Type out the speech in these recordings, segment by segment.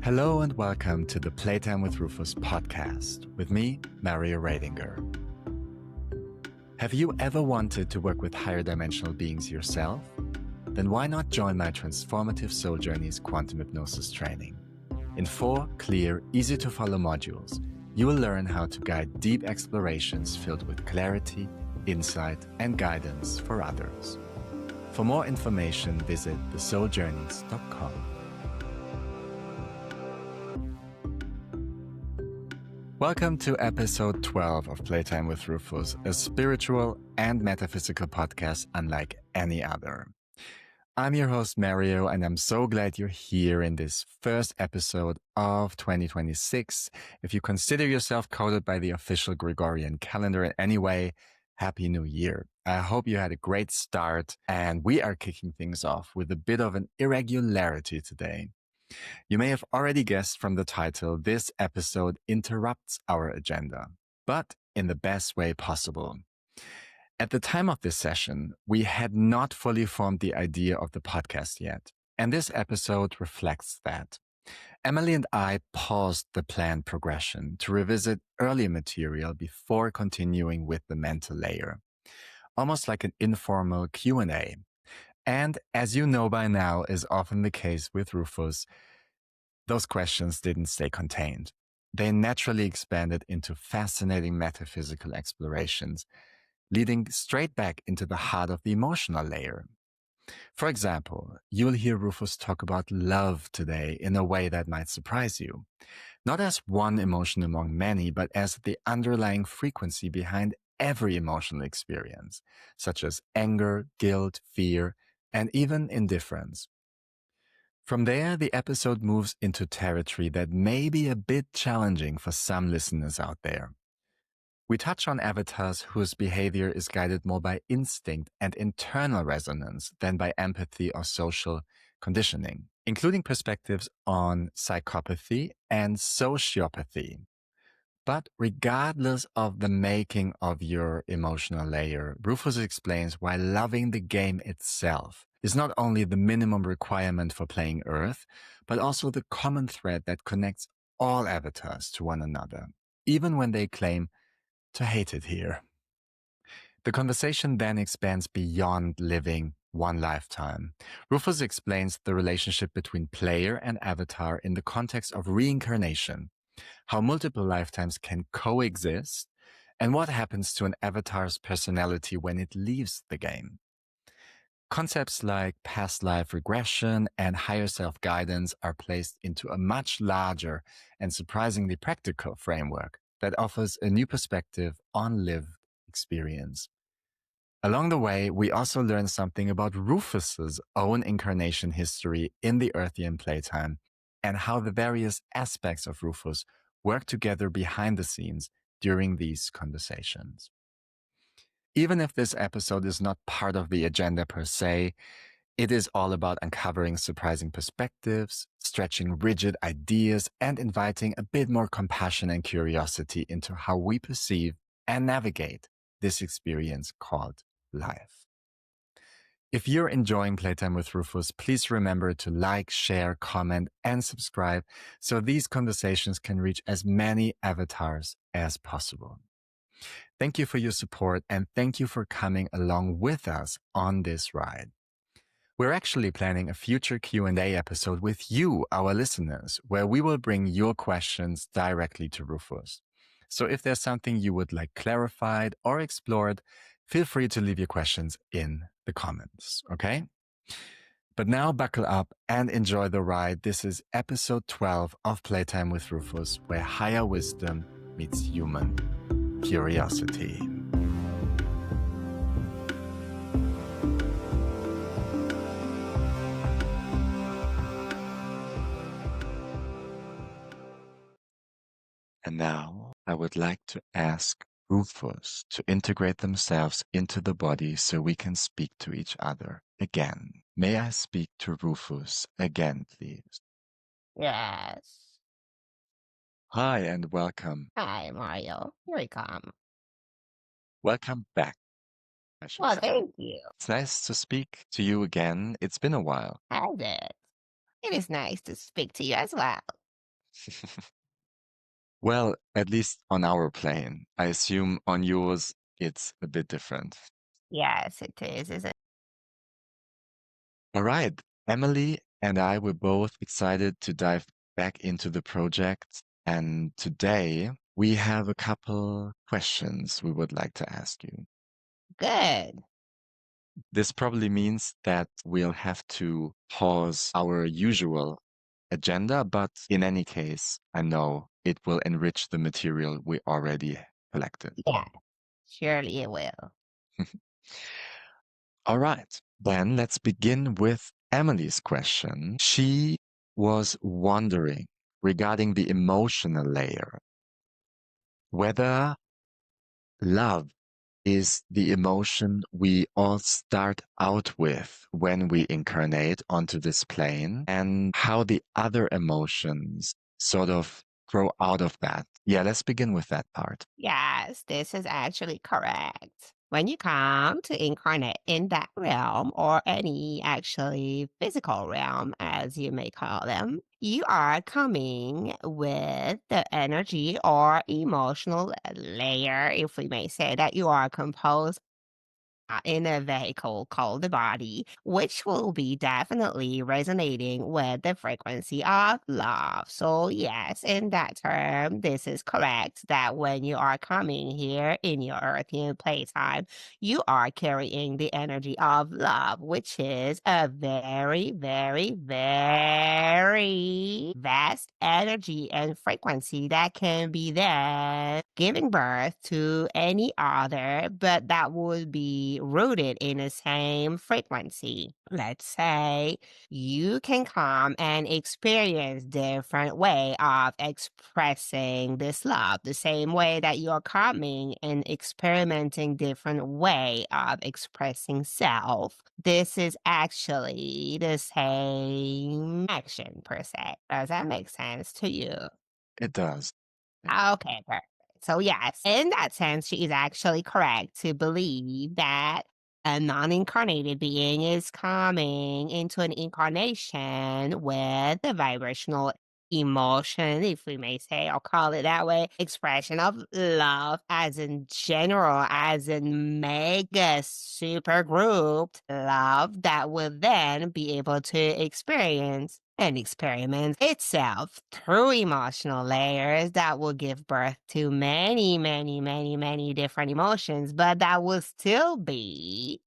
Hello and welcome to the Playtime with Rufus podcast with me, Mario Radinger. Have you ever wanted to work with higher dimensional beings yourself? Then why not join my transformative Soul Journeys quantum hypnosis training? In 4 clear, easy-to-follow modules, you will learn how to guide deep explorations filled with clarity, insight, and guidance for others. For more information, visit thesouljourneys.com. Welcome to episode 12 of Playtime with Rufus, a spiritual and metaphysical podcast unlike any other. I'm your host, Mario, and I'm so glad you're here in this first episode of 2026. If you consider yourself coded by the official Gregorian calendar in any way, Happy New Year. I hope you had a great start, and we are kicking things off with a bit of an irregularity today. You may have already guessed from the title, this episode interrupts our agenda, but in the best way possible. At the time of this session, we had not fully formed the idea of the podcast yet, and this episode reflects that. Emily and I paused the planned progression to revisit earlier material before continuing with the mental layer, almost like an informal Q&A. And as you know by now is often the case with Rufus, those questions didn't stay contained. They naturally expanded into fascinating metaphysical explorations, leading straight back into the heart of the emotional layer. For example, you'll hear Rufus talk about love today in a way that might surprise you. Not as one emotion among many, but as the underlying frequency behind every emotional experience, such as anger, guilt, fear, and even indifference. From there, the episode moves into territory that may be a bit challenging for some listeners out there. We touch on avatars whose behavior is guided more by instinct and internal resonance than by empathy or social conditioning, including perspectives on psychopathy and sociopathy. But regardless of the making of your emotional layer, Rufus explains why loving the game itself is not only the minimum requirement for playing Earth, but also the common thread that connects all avatars to one another, even when they claim to hate it here. The conversation then expands beyond living one lifetime. Rufus explains the relationship between player and avatar in the context of reincarnation, how multiple lifetimes can coexist, and what happens to an avatar's personality when it leaves the game. Concepts like past life regression and higher self-guidance are placed into a much larger and surprisingly practical framework that offers a new perspective on lived experience. Along the way, we also learn something about Rufus's own incarnation history in the Earthian playtime and how the various aspects of Rufus work together behind the scenes during these conversations. Even if this episode is not part of the agenda per se, it is all about uncovering surprising perspectives, stretching rigid ideas, and inviting a bit more compassion and curiosity into how we perceive and navigate this experience called life. If you're enjoying Playtime with Rufus, please remember to like, share, comment, and subscribe so these conversations can reach as many avatars as possible. Thank you for your support, and thank you for coming along with us on this ride. We're actually planning a future Q&A episode with you, our listeners, where we will bring your questions directly to Rufus. So if there's something you would like clarified or explored, feel free to leave your questions in the comments, okay? But now buckle up and enjoy the ride. This is episode 12 of Playtime with Rufus, where higher wisdom meets human curiosity. And now I would like to ask Rufus to integrate themselves into the body so we can speak to each other again. May I speak to Rufus again, please? Yes. Hi and welcome. Hi, Mario. Here we come. Welcome back, I should Well, say. thank you. It's nice to speak to you again. It's been a while. Has it? It is nice to speak to you as well. Well, at least on our plane. I assume on yours it's a bit different. Yes, it is. Is it? All right. Emily and I were both excited to dive back into the project. And today we have a couple questions we would like to ask you. Good. This probably means that we'll have to pause our usual agenda, but in any case, I know it will enrich the material we already collected. Yeah, surely it will. All right, then let's begin with Emily's question. She was wondering regarding the emotional layer, whether love is the emotion we all start out with when we incarnate onto this plane, and how the other emotions sort of grow out of that. Yeah, let's begin with that part. Yes, this is actually correct. When you come to incarnate in that realm or any actually physical realm, as you may call them, you are coming with the energy or emotional layer, if we may say that you are composed in a vehicle called the body, which will be definitely resonating with the frequency of love. So, yes, in that term, this is correct that when you are coming here in your Earthian playtime, you are carrying the energy of love, which is a very, very, very vast energy and frequency that can be then giving birth to any other, but that would be rooted in the same frequency. Let's say you can come and experience different way of expressing this love, the same way that you're coming and experimenting different way of expressing self. This is actually the same action per se. Does that make sense to you? It does. Okay, perfect. So, yes, in that sense, she is actually correct to believe that a non incarnated being is coming into an incarnation with a vibrational emotion, if we may say, or call it that way, expression of love as in general, as in mega super grouped love that will then be able to experience and experiment itself through emotional layers that will give birth to many, many, many, many different emotions, but that will still be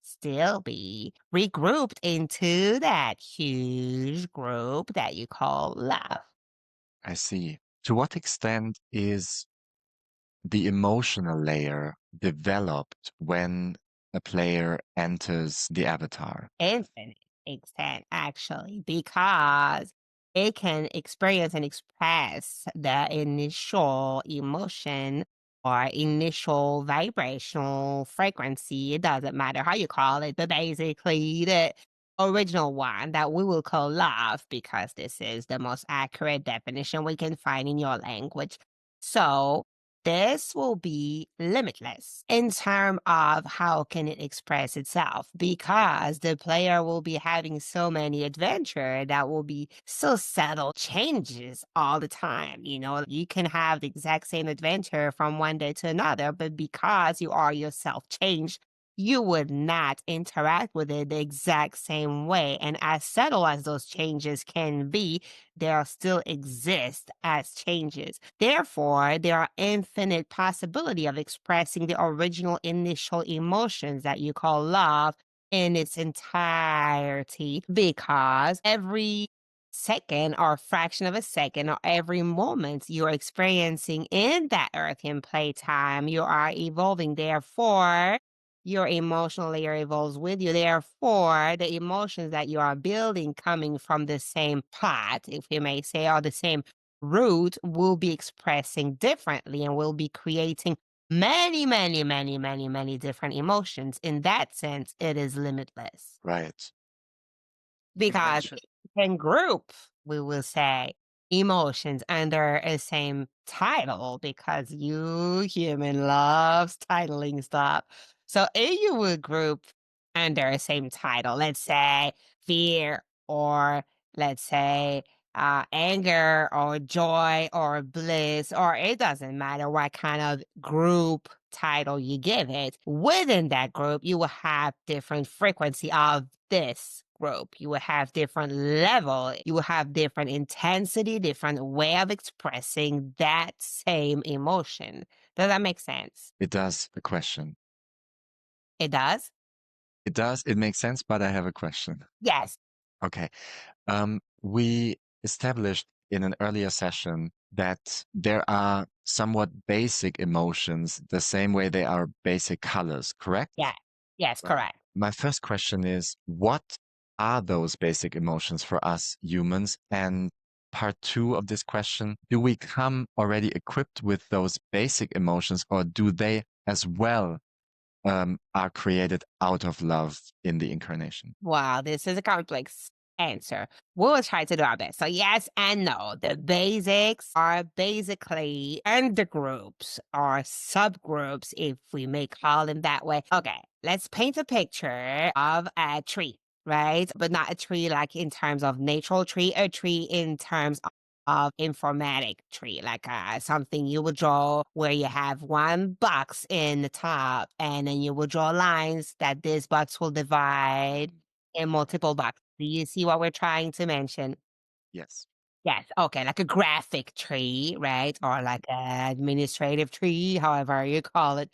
regrouped into that huge group that you call love. I see. To what extent is the emotional layer developed when a player enters the avatar? Infinite extent, actually, because it can experience and express the initial emotion or initial vibrational frequency. It doesn't matter how you call it, but basically the original one that we will call love, because this is the most accurate definition we can find in your language. So this will be limitless in terms of how can it express itself, because the player will be having so many adventure that will be so subtle changes all the time. You can have the exact same adventure from one day to another, but because you are yourself changed, you would not interact with it the exact same way. And as subtle as those changes can be, there still exist as changes. Therefore, there are infinite possibility of expressing the original initial emotions that you call love in its entirety, because every second or fraction of a second or every moment you're experiencing in that Earthian playtime, you are evolving. Therefore, your emotional layer evolves with you. Therefore, the emotions that you are building coming from the same pot, if you may say, or the same root, will be expressing differently and will be creating many, many, many, many, many different emotions. In that sense, it is limitless Right. You because mentioned. it can group, we will say, emotions under a same title, because you human loves titling stuff. So if you would group under a same title, let's say fear, or let's say anger or joy or bliss, or it doesn't matter what kind of group title you give it. Within that group, you will have different frequency of this group. You will have different level. You will have different intensity, different way of expressing that same emotion. Does that make sense? It does. A question. It does? It does. It makes sense, but I have a question. Yes. Okay. We established in an earlier session that there are somewhat basic emotions the same way they are basic colors, Yeah. correct? Yes, Right. correct. My first question is, what are those basic emotions for us humans? And part two of this question, do we come already equipped with those basic emotions, or do they as well are created out of love in the incarnation? Wow, this is a complex answer. We will try to do our best. So, yes and no. The basics are basically undergroups or subgroups, if we may call them that way. Okay, let's paint a picture of a tree, right? But not a tree like in terms of natural tree, a tree in terms of informatic tree, like something you would draw where you have one box in the top, and then you will draw lines that this box will divide in multiple boxes. Do you see what we're trying to mention? Yes. Yes, okay, like a graphic tree, right? Or like an administrative tree, however you call it.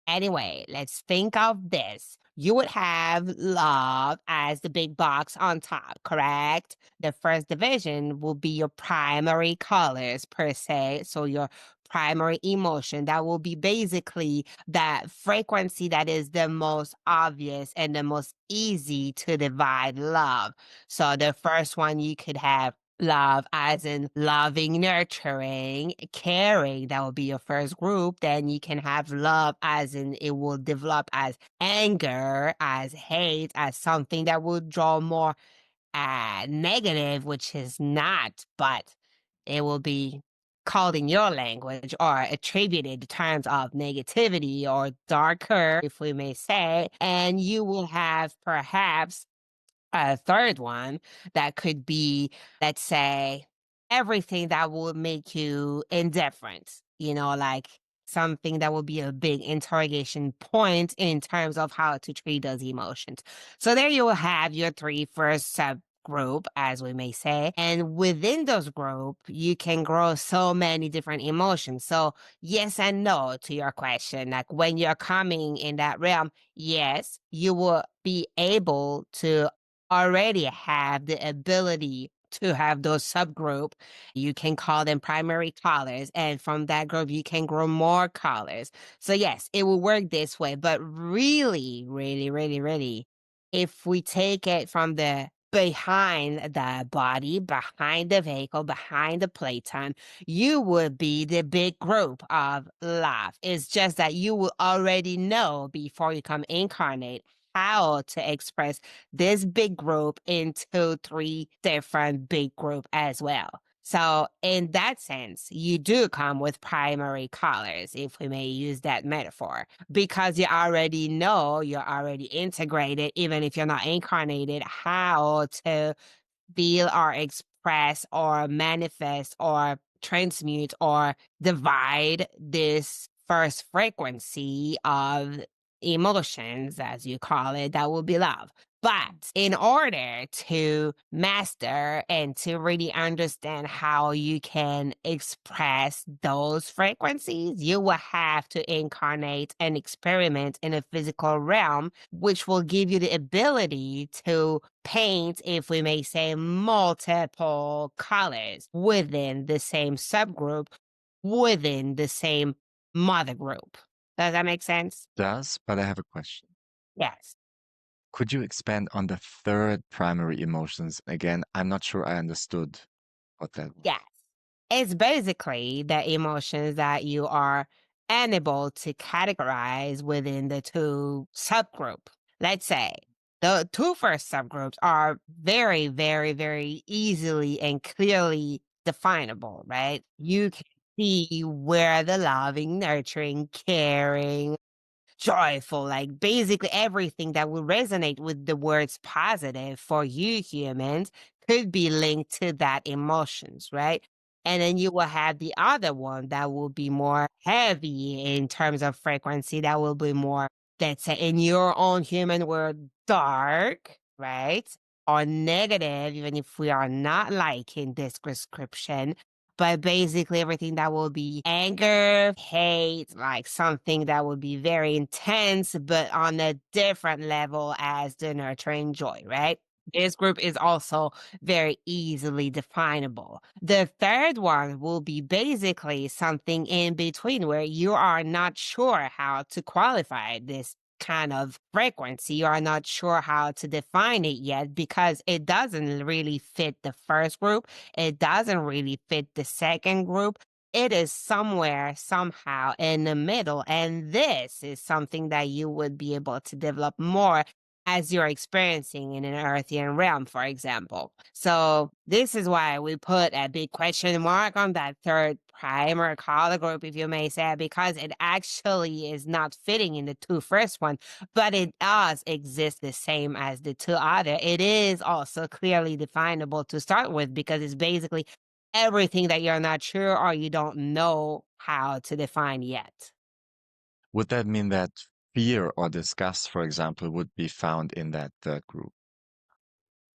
Anyway, let's think of this. You would have love as the big box on top, correct? The first division will be your primary colors per se. So your primary emotion, that will be basically that frequency that is the most obvious and the most easy to divide love. So the first one you could have love as in loving, nurturing, caring. That will be your first group. Then you can have love as in it will develop as anger, as hate, as something that will draw more negative, which is not, but it will be called in your language or attributed in terms of negativity or darker, if we may say. And you will have perhaps a third one that could be, let's say, everything that would make you indifferent, like something that would be a big interrogation point in terms of how to treat those emotions. So there you will have your three first subgroup, as we may say. And within those group, you can grow so many different emotions. So yes and no to your question. Like when you're coming in that realm, yes, you will be able to already have the ability to have those subgroup. You can call them primary colors, and from that group, you can grow more colors. So yes, it will work this way. But really, really, really, really, if we take it from the behind the body, behind the vehicle, behind the playtime, you would be the big group of love. It's just that you will already know before you come incarnate how to express this big group into three different big group as well. So in that sense, you do come with primary colors, if we may use that metaphor, because you already know, you're already integrated, even if you're not incarnated, how to feel or express or manifest or transmute or divide this first frequency of emotions, as you call it, that will be love. But in order to master and to really understand how you can express those frequencies, you will have to incarnate and experiment in a physical realm, which will give you the ability to paint, if we may say, multiple colors within the same subgroup, within the same mother group. Does that make sense? Does, but I have a question. Yes. Could you expand on the third primary emotions? Again, I'm not sure I understood what that was. Yes. It's basically the emotions that you are unable to categorize within the two subgroup. Let's say the two first subgroups are very, very, very easily and clearly definable, right? You can see where the loving, nurturing, caring, joyful, like basically everything that will resonate with the words positive for you humans could be linked to that emotions, right? And then you will have the other one that will be more heavy in terms of frequency, that will be more, let's say, in your own human word, dark, right? Or negative, even if we are not liking this description. But basically, everything that will be anger, hate, like something that will be very intense, but on a different level as the nurturing joy, right? This group is also very easily definable. The third one will be basically something in between where you are not sure how to qualify this kind of frequency. You are not sure how to define it yet because it doesn't really fit the first group. It doesn't really fit the second group. It is somewhere, somehow in the middle. And this is something that you would be able to develop more as you're experiencing in an Earthian realm, for example. So this is why we put a big question mark on that third primer color group, if you may say, because it actually is not fitting in the two first one, but it does exist the same as the two other. It is also clearly definable to start with because it's basically everything that you're not sure or you don't know how to define yet. Would that mean that fear or disgust, for example, would be found in that third group?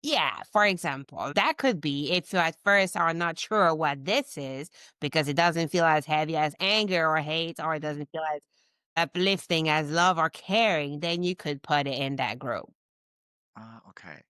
Yeah, for example, that could be if you at first are not sure what this is because it doesn't feel as heavy as anger or hate, or it doesn't feel as uplifting as love or caring, then you could put it in that group. Ah, okay.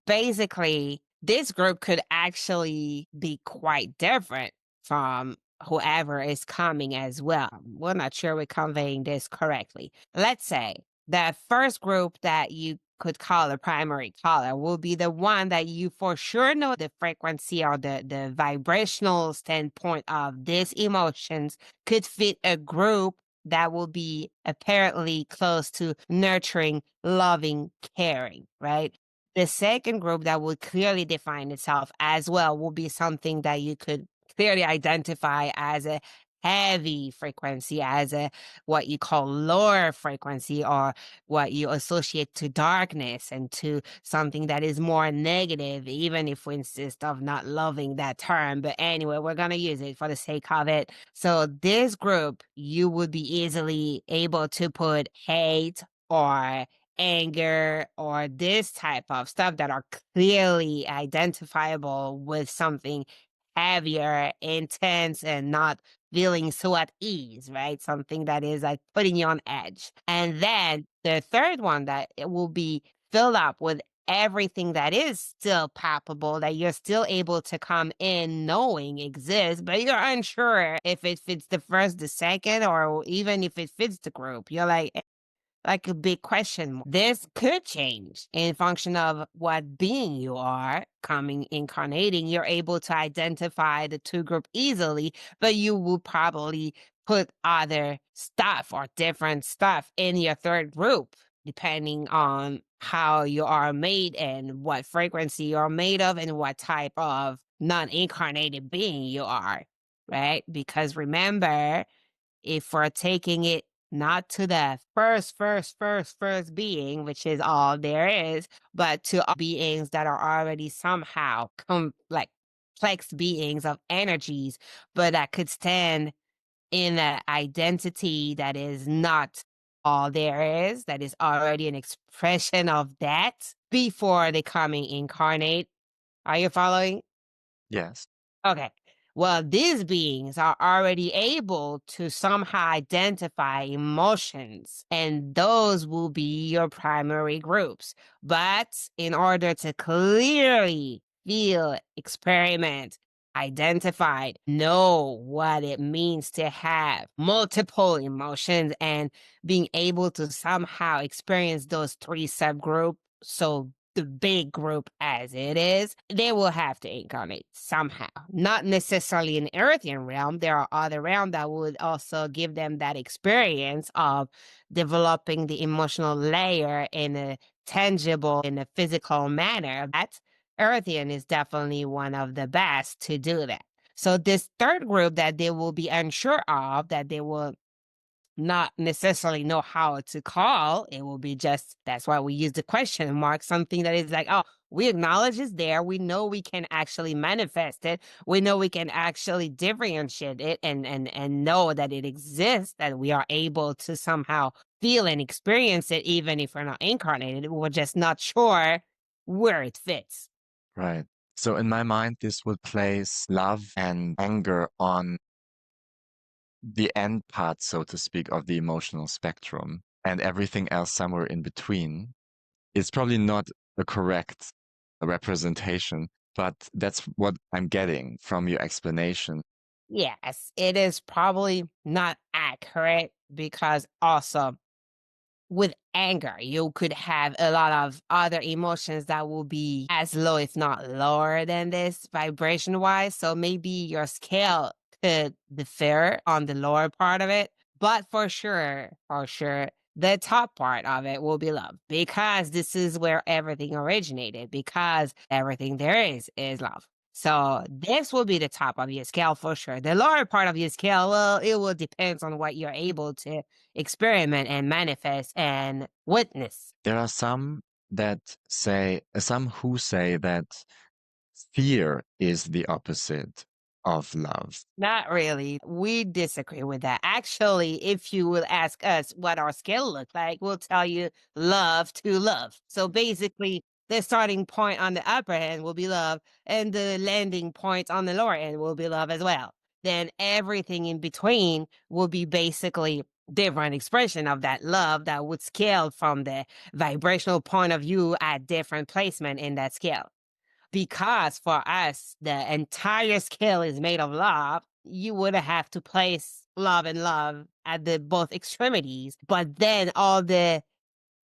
Basically, this group could actually be quite different from whoever is coming as well. We're not sure we're conveying this correctly. Let's say the first group that you could call a primary caller will be the one that you for sure know the frequency or the vibrational standpoint of these emotions could fit a group that will be apparently close to nurturing, loving, caring, right? The second group that would clearly define itself as well will be something that you could clearly identify as a heavy frequency, as a what you call lower frequency, or what you associate to darkness and to something that is more negative, even if we insist of not loving that term. But anyway, we're gonna use it for the sake of it. So this group, you would be easily able to put hate or anger or this type of stuff that are clearly identifiable with something heavier, intense, and not feeling so at ease, right? Something that is like putting you on edge. And then the third one that it will be filled up with everything that is still palpable, that you're still able to come in knowing exists, but you're unsure if it fits the first, the second, or even if it fits the group. You're like a big question mark. This could change in function of what being you are coming incarnating. You're able to identify the two group easily, but you will probably put other stuff or different stuff in your third group, depending on how you are made and what frequency you're made of and what type of non-incarnated being you are, right? Because remember, if we're taking it not to the first being, which is all there is, but to all beings that are already somehow like complex beings of energies, but that could stand in an identity that is not all there is, that is already an expression of that before they coming incarnate. Are you following? Yes. Okay. Well, these beings are already able to somehow identify emotions, and those will be your primary groups. But in order to clearly feel, experiment, identify, know what it means to have multiple emotions and being able to somehow experience those three subgroups, so the big group as it is, they will have to incarnate somehow. Not necessarily in Earthian realm. There are other realms that would also give them that experience of developing the emotional layer in a tangible, in a physical manner. That Earthian is definitely one of the best to do that. So this third group that they will be unsure of, that they will not necessarily know how to call, it will be just that's why we use the question mark, something that is like, oh, We acknowledge it's there. We know we can actually manifest it. We know we can actually differentiate it and know that it exists, that we are able to somehow feel and experience it, even if we're not incarnated. We're just not sure where it fits. Right. So in my mind, this would place love and anger on the end part, so to speak, of the emotional spectrum, and everything else somewhere in between. It's probably not a correct representation, but that's what I'm getting from your explanation. Yes, it is probably not accurate because also with anger, you could have a lot of other emotions that will be as low, if not lower than this vibration wise. So maybe your scale could differ on the lower part of it. But for sure, the top part of it will be love because this is where everything originated, because everything there is love. So this will be the top of your scale for sure. The lower part of your scale, well, it will depend on what you're able to experiment and manifest and witness. There are some who say that fear is the opposite of love. Not really. We disagree with that. Actually, if you will ask us what our scale look like, we'll tell you love to love. So basically, the starting point on the upper end will be love, and the landing point on the lower end will be love as well. Then everything in between will be basically different expression of that love that would scale from the vibrational point of view at different placement in that scale. Because for us, the entire scale is made of love, you would have to place love and love at the both extremities. But then all the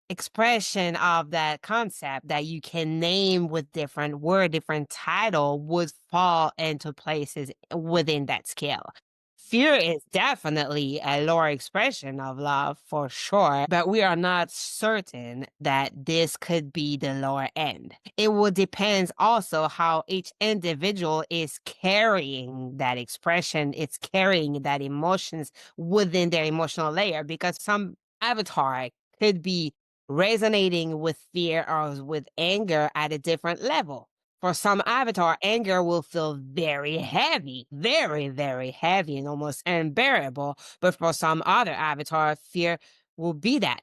expression of that concept that you can name with different word, different title would fall into places within that scale. Fear is definitely a lower expression of love for sure, but we are not certain that this could be the lower end. It will depend also how each individual is carrying that expression, it's carrying that emotions within their emotional layer because some avatar could be resonating with fear or with anger at a different level. For some avatar, anger will feel very heavy, very, very heavy and almost unbearable. But for some other avatar, fear will be that.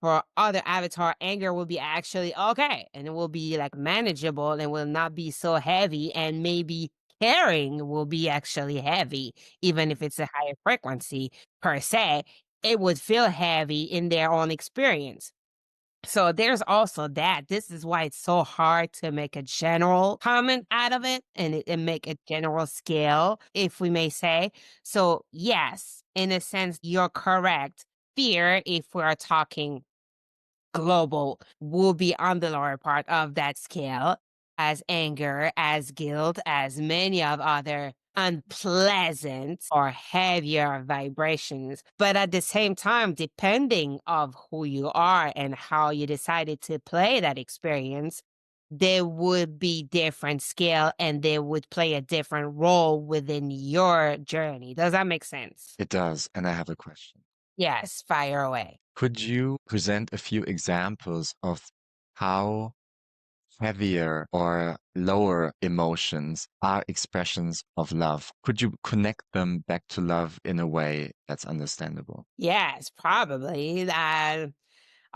For other avatar, anger will be actually okay and it will be like manageable and will not be so heavy. And maybe caring will be actually heavy, even if it's a higher frequency per se. It would feel heavy in their own experience. So there's also that. This is why it's so hard to make a general comment out of it and make a general scale, if we may say. So, yes, in a sense, you're correct. Fear, if we're talking global, will be on the lower part of that scale, as anger, as guilt, as many of other unpleasant or heavier vibrations. But at the same time, depending of who you are and how you decided to play that experience, there would be different scale and they would play a different role within your journey. Does that make sense? It does. And I have a question. Yes, fire away. Could you present a few examples of how heavier or lower emotions are expressions of love? Could you connect them back to love in a way that's understandable? Yes, probably.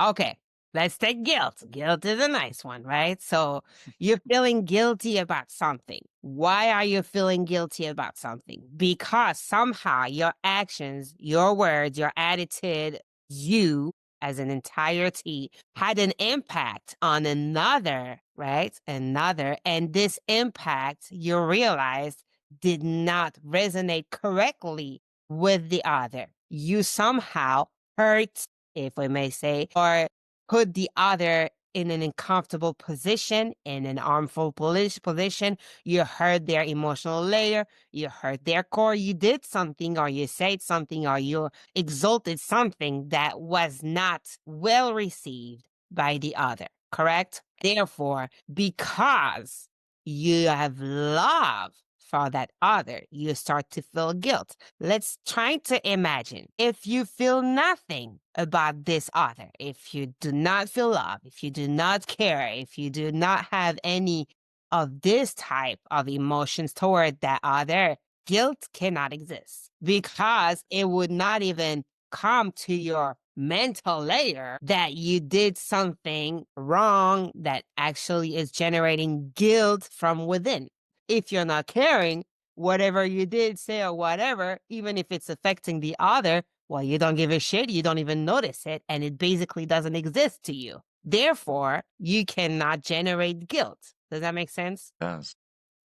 Okay, let's take guilt. Guilt is a nice one, right? So you're feeling guilty about something. Why are you feeling guilty about something? Because somehow your actions, your words, your attitude, you as an entirety had an impact on another, right? Another. And this impact, you realized, did not resonate correctly with the other. You somehow hurt, if we may say, or put the other in an uncomfortable position, in an harmful position. You hurt their emotional layer, you hurt their core, you did something, or you said something, or you exalted something that was not well received by the other, correct? Therefore, because you have love for that other, you start to feel guilt. Let's try to imagine if you feel nothing about this other, if you do not feel love, if you do not care, if you do not have any of this type of emotions toward that other, guilt cannot exist because it would not even come to your mental layer that you did something wrong that actually is generating guilt from within. If you're not caring, whatever you did, say, or whatever, even if it's affecting the other, well, you don't give a shit, you don't even notice it, and it basically doesn't exist to you. Therefore, you cannot generate guilt. Does that make sense? Does.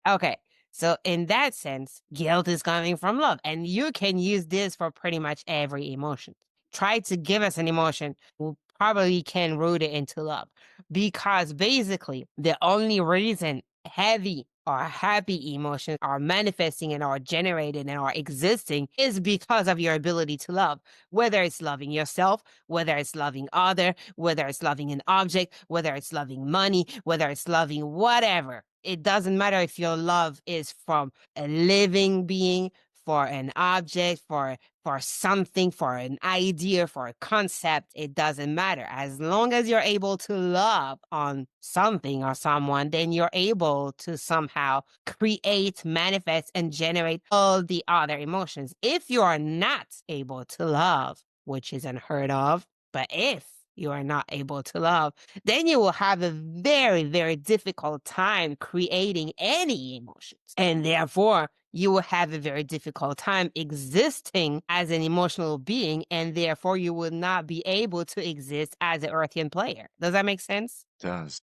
Okay. So in that sense, guilt is coming from love. And you can use this for pretty much every emotion. Try to give us an emotion, we probably can root it into love. Because basically, the only reason heavy or happy emotions are manifesting and are generated and are existing is because of your ability to love. Whether it's loving yourself, whether it's loving other, whether it's loving an object, whether it's loving money, whether it's loving whatever. It doesn't matter if your love is from a living being, for an object, for something, for an idea, for a concept. It doesn't matter. As long as you're able to love on something or someone, then you're able to somehow create, manifest, and generate all the other emotions. If you are not able to love, which is unheard of, but if you are not able to love, then you will have a very, very difficult time creating any emotions. And therefore, you will have a very difficult time existing as an emotional being, and therefore you will not be able to exist as an Earthian player. Does that make sense? Does.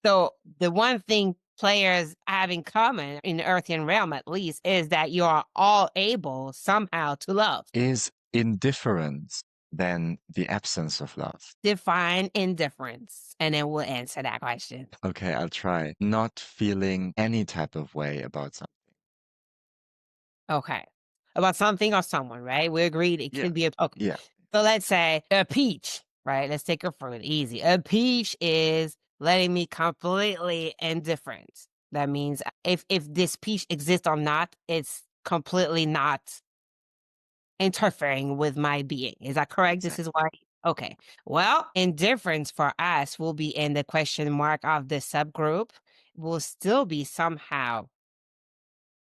So the one thing players have in common in the Earthian realm, at least, is that you are all able somehow to love. Is indifference then the absence of love? Define indifference, and then we'll answer that question. Okay, I'll try. Not feeling any type of way about something. Okay. About something or someone, right? We agreed it Yeah. could be okay. Yeah. So let's say a peach, right? Let's take it fruit. Easy. A peach is letting me completely indifferent. That means if this peach exists or not, it's completely not interfering with my being. Is that correct? This is why. Okay. Well, indifference for us will be in the question mark of the subgroup, will still be somehow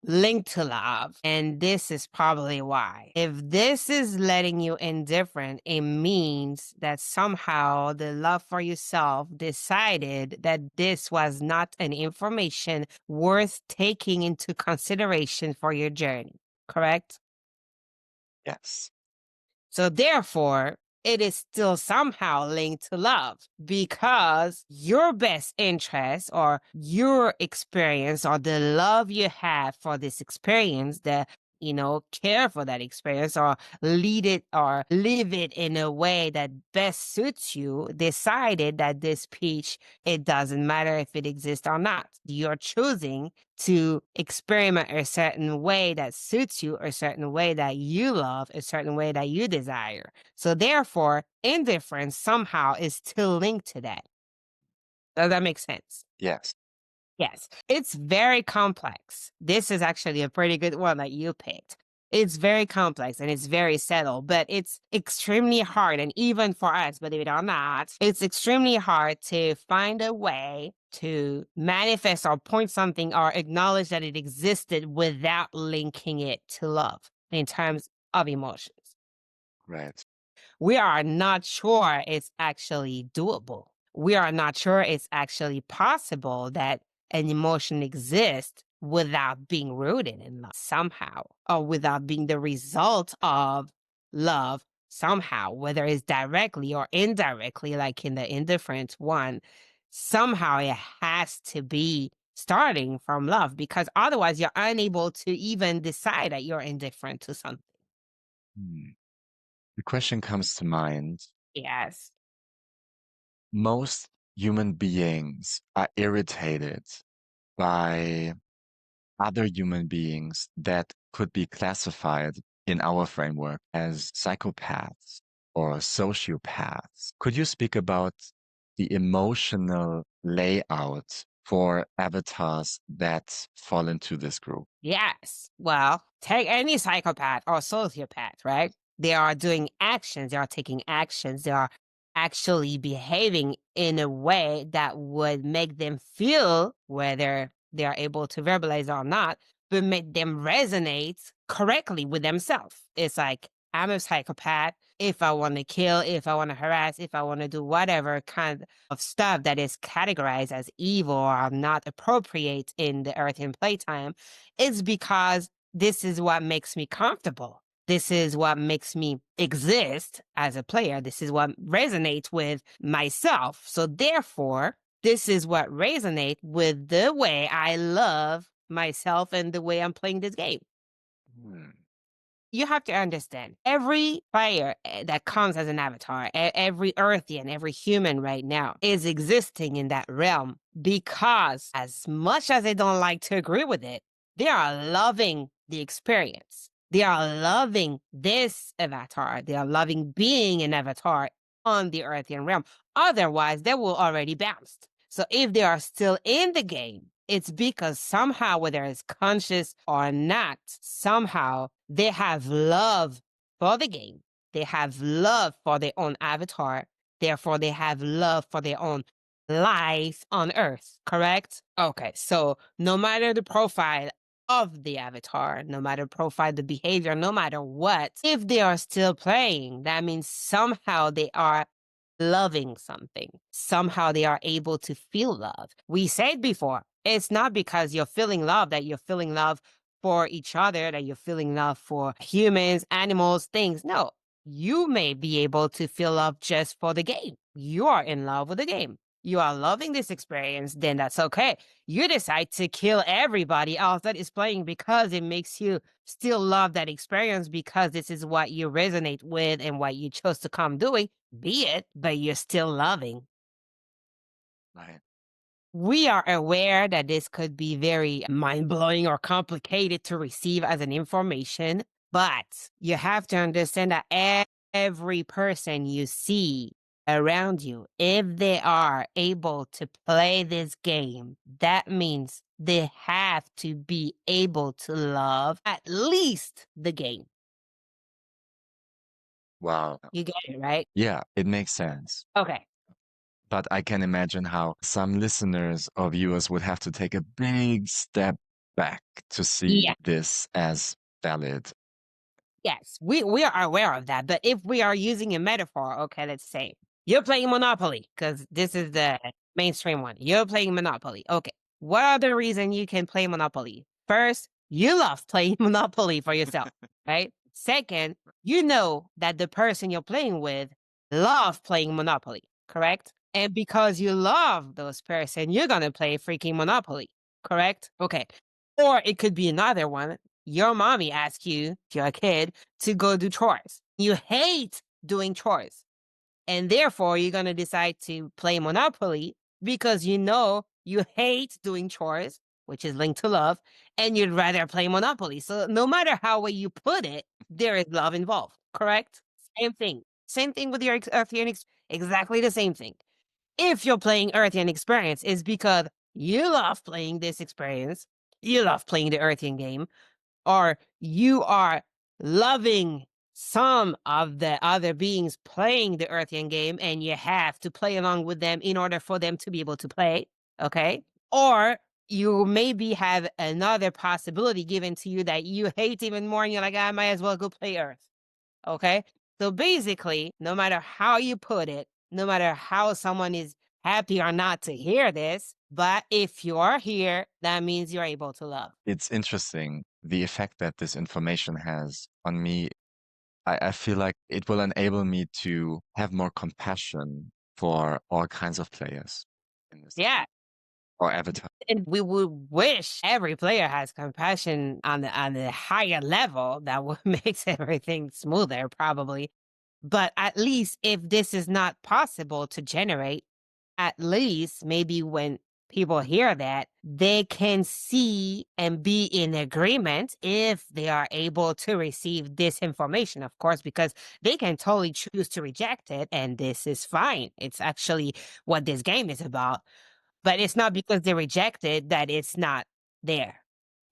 linked to love. And this is probably why. If this is letting you indifferent, it means that somehow the love for yourself decided that this was not an information worth taking into consideration for your journey. Correct? Yes. So therefore, it is still somehow linked to love because your best interest or your experience or the love you have for this experience, the care for that experience or lead it or live it in a way that best suits you, decided that this peach, it doesn't matter if it exists or not. You're choosing to experiment a certain way that suits you, a certain way that you love, a certain way that you desire. So therefore, indifference somehow is still linked to that. Does that make sense? Yes. Yes. It's very complex. This is actually a pretty good one that you picked. It's very complex and it's very subtle, but it's extremely hard. And even for us, believe it or not, it's extremely hard to find a way to manifest or point something or acknowledge that it existed without linking it to love in terms of emotions. Right. We are not sure it's actually doable. We are not sure it's actually possible that an emotion exists without being rooted in love somehow, or without being the result of love somehow, whether it's directly or indirectly, like in the indifferent one. Somehow it has to be starting from love because otherwise you're unable to even decide that you're indifferent to something. Hmm. The question comes to mind. Yes. Most human beings are irritated by other human beings that could be classified in our framework as psychopaths or sociopaths. Could you speak about the emotional layout for avatars that fall into this group? Yes. Well, take any psychopath or sociopath, right? They are doing actions, they are taking actions, they are actually behaving in a way that would make them feel, whether they are able to verbalize or not, but make them resonate correctly with themselves. It's like, I'm a psychopath. If I want to kill, if I want to harass, if I want to do whatever kind of stuff that is categorized as evil or not appropriate in the Earthian playtime, it's because this is what makes me comfortable. This is what makes me exist as a player. This is what resonates with myself. So therefore, this is what resonates with the way I love myself and the way I'm playing this game. Hmm. You have to understand, every player that comes as an avatar, every Earthian, every human right now is existing in that realm because, as much as they don't like to agree with it, they are loving the experience. They are loving this avatar. They are loving being an avatar on the Earthian realm. Otherwise, they will already bounced. So if they are still in the game, it's because somehow, whether it's conscious or not, somehow they have love for the game. They have love for their own avatar. Therefore, they have love for their own life on Earth, correct? Okay, so no matter the profile of the avatar, no matter profile, the behavior, no matter what, if they are still playing, that means somehow they are loving something. Somehow they are able to feel love. We said before, it's not because you're feeling love that you're feeling love for each other, that you're feeling love for humans, animals, things. No, you may be able to feel love just for the game. You are in love with the game. You are loving this experience, then that's okay. You decide to kill everybody else that is playing because it makes you still love that experience because this is what you resonate with and what you chose to come doing, be it, but you're still loving. Right. We are aware that this could be very mind blowing or complicated to receive as an information, but you have to understand that every person you see around you, if they are able to play this game, that means they have to be able to love at least the game. Wow. You get it, right? Yeah, it makes sense. Okay. But I can imagine how some listeners or viewers would have to take a big step back to see Yeah. this as valid. Yes, we are aware of that. But if we are using a metaphor, okay, let's say you're playing Monopoly because this is the mainstream one. You're playing Monopoly. Okay. What are the reason you can play Monopoly? First, you love playing Monopoly for yourself, right? Second, you know that the person you're playing with love playing Monopoly, correct? And because you love those person, you're gonna play freaking Monopoly, correct? Okay. Or it could be another one. Your mommy asks you, if you're a kid, to go do chores. You hate doing chores. And therefore, you're going to decide to play Monopoly because you know you hate doing chores, which is linked to love, and you'd rather play Monopoly. So no matter how way you put it, there is love involved, correct? Same thing. Same thing with your Earthian, exactly the same thing. If you're playing Earthian experience, is because you love playing this experience, you love playing the Earthian game, or you are loving some of the other beings playing the Earthian game and you have to play along with them in order for them to be able to play, okay? Or you maybe have another possibility given to you that you hate even more and you're like, I might as well go play Earth, okay? So basically, no matter how you put it, no matter how someone is happy or not to hear this, but if you are here, that means you're able to love. It's interesting the effect that this information has on me. I feel like it will enable me to have more compassion for all kinds of players in this Yeah. or avatar. And we would wish every player has compassion on the higher level. That would makes everything smoother, probably. But at least if this is not possible to generate, at least maybe when people hear that, they can see and be in agreement if they are able to receive this information, of course, because they can totally choose to reject it, and this is fine. It's actually what this game is about. But it's not because they reject it that it's not there.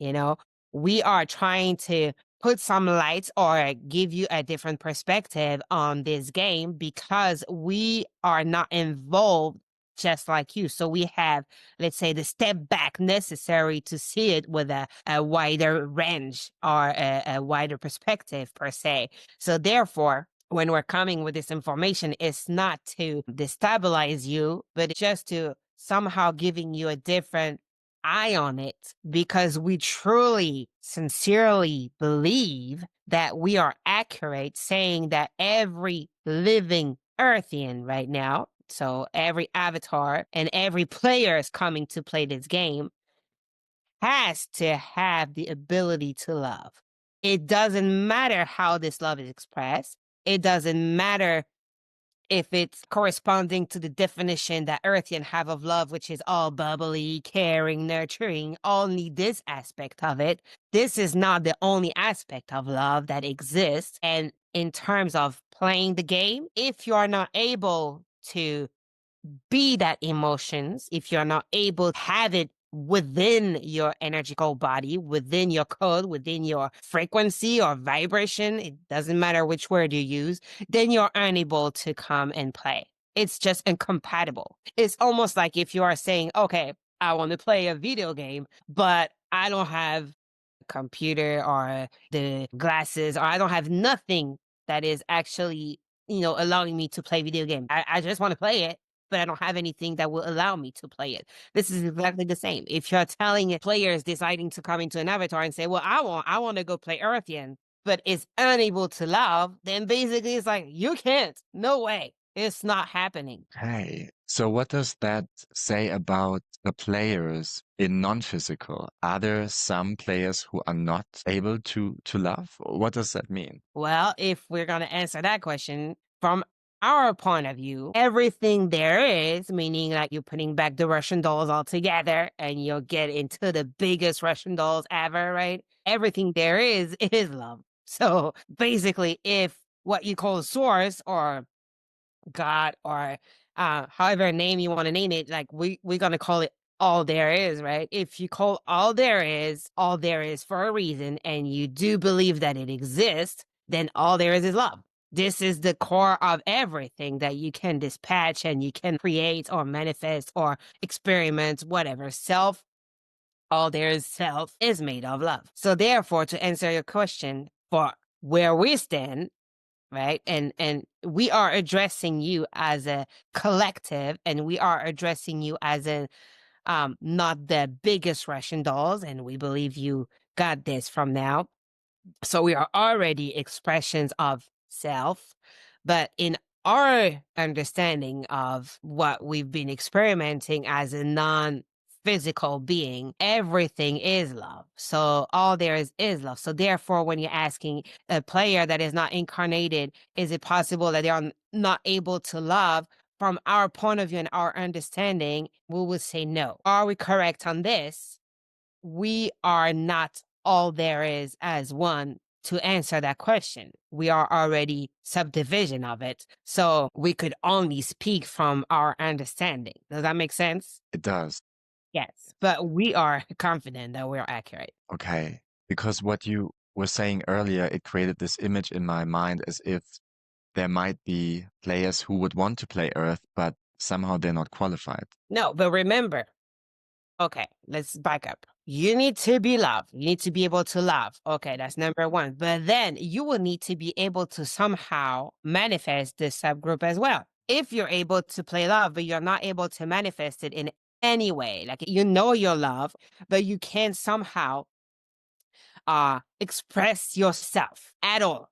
You know, we are trying to put some lights or give you a different perspective on this game because we are not involved just like you. So we have, let's say, the step back necessary to see it with a wider range or a wider perspective, per se. So therefore, when we're coming with this information, it's not to destabilize you, but just to somehow giving you a different eye on it, because we truly, sincerely believe that we are accurate saying that every living Earthian right now, so every avatar and every player is coming to play this game, has to have the ability to love. It doesn't matter how this love is expressed. It doesn't matter if it's corresponding to the definition that Earthian have of love, which is all bubbly, caring, nurturing, only this aspect of it. This is not the only aspect of love that exists. And in terms of playing the game, if you are not able to be that emotions, if you're not able to have it within your energical body, within your code, within your frequency or vibration, it doesn't matter which word you use, then you're unable to come and play. It's just incompatible. It's almost like if you are saying, okay, I want to play a video game, but I don't have a computer or the glasses, or I don't have nothing that is actually, allowing me to play video game. I just want to play it, but I don't have anything that will allow me to play it. This is exactly the same. If you're telling players deciding to come into an avatar and say, well, I want to go play Earthian, but is unable to love, then basically it's like, you can't. No way. It's not happening. Okay. So what does that say about the players in non-physical? Are there some players who are not able to love? What does that mean? Well, if we're going to answer that question from our point of view, everything there is, meaning like you're putting back the Russian dolls all together and you'll get into the biggest Russian dolls ever, right? Everything there is love. So basically, if what you call source or God or however name you want to name it, like we're gonna call it all there is, right? If you call all there is for a reason, and you do believe that it exists, then all there is love. This is the core of everything that you can dispatch and you can create or manifest or experiment, whatever. All there is self is made of love. So therefore, to answer your question, for where we stand, right? And we are addressing you as a collective, and we are addressing you as a not the biggest Russian dolls, and we believe you got this from now. So we are already expressions of self, but in our understanding of what we've been experimenting as a non-physical being, everything is love. So all there is love. So therefore, when you're asking a player that is not incarnated, is it possible that they are not able to love? From our point of view and our understanding, we would say no. Are we correct on this? We are not all there is as one to answer that question. We are already subdivision of it. So we could only speak from our understanding. Does that make sense? It does. Yes. But we are confident that we're accurate. Okay. Because what you were saying earlier, it created this image in my mind as if there might be players who would want to play Earth, but somehow they're not qualified. No, but remember, okay, let's back up. You need to be loved. You need to be able to love. Okay, that's number one. But then you will need to be able to somehow manifest this subgroup as well. If you're able to play love, but you're not able to manifest it in any way, like you know your love, but you can't somehow express yourself at all,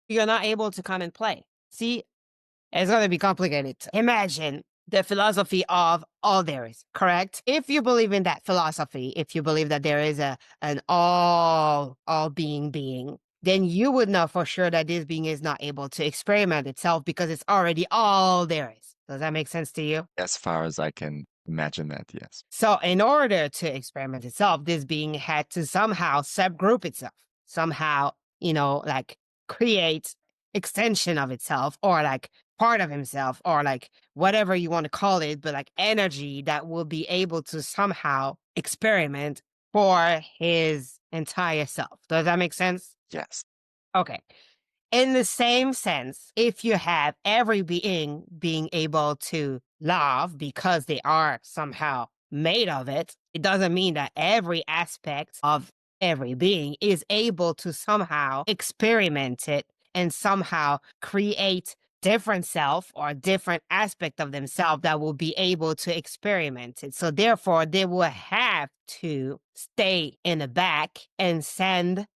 you're not able to come and play. See, it's going to be complicated. Imagine the philosophy of all there is, correct? If you believe in that philosophy, if you believe that there is an all being, then you would know for sure that this being is not able to experiment itself because it's already all there is. Does that make sense to you? As far as I can imagine that, yes. So in order to experiment itself, this being had to somehow subgroup itself, somehow, like create extension of itself, or like part of himself, or like whatever you want to call it, but like energy that will be able to somehow experiment for his entire self. Does that make sense? Yes. Okay. In the same sense, if you have every being able to love because they are somehow made of it, it doesn't mean that every aspect of every being is able to somehow experiment it and somehow create different self or different aspect of themselves that will be able to experiment it. So therefore, they will have to stay in the back and send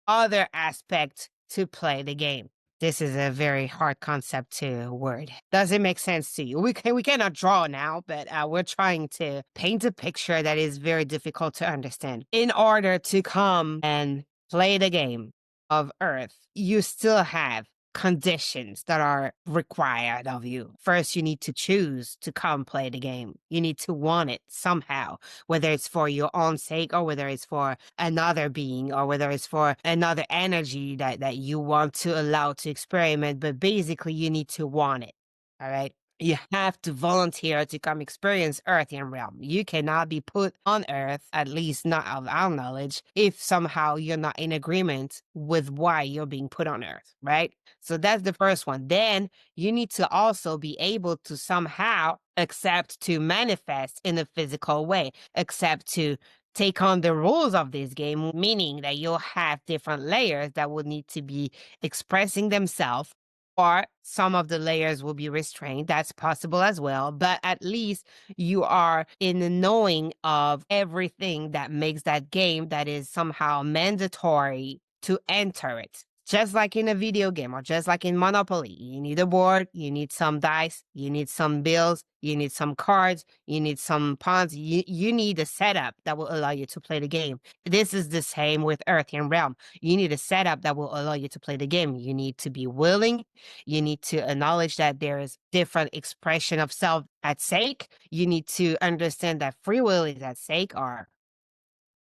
other aspect to play the game. This is a very hard concept to word. Does it make sense to you? We cannot draw now, but we're trying to paint a picture that is very difficult to understand. In order to come and play the game of Earth, you still have conditions that are required of you. First, you need to choose to come play the game. You need to want it somehow, whether it's for your own sake or whether it's for another being or whether it's for another energy that you want to allow to experiment. But basically, you need to want it. All right. You have to volunteer to come experience Earthian realm. You cannot be put on Earth, at least not of our knowledge, if somehow you're not in agreement with why you're being put on Earth, right? So that's the first one. Then you need to also be able to somehow accept to manifest in a physical way, accept to take on the rules of this game, meaning that you'll have different layers that will need to be expressing themselves, or some of the layers will be restrained. That's possible as well. But at least you are in the knowing of everything that makes that game that is somehow mandatory to enter it. Just like in a video game or just like in Monopoly, you need a board, you need some dice, you need some bills, you need some cards, you need some pawns, you need a setup that will allow you to play the game. This is the same with Earthian Realm. You need a setup that will allow you to play the game. You need to be willing. You need to acknowledge that there is different expression of self at stake. You need to understand that free will is at stake, or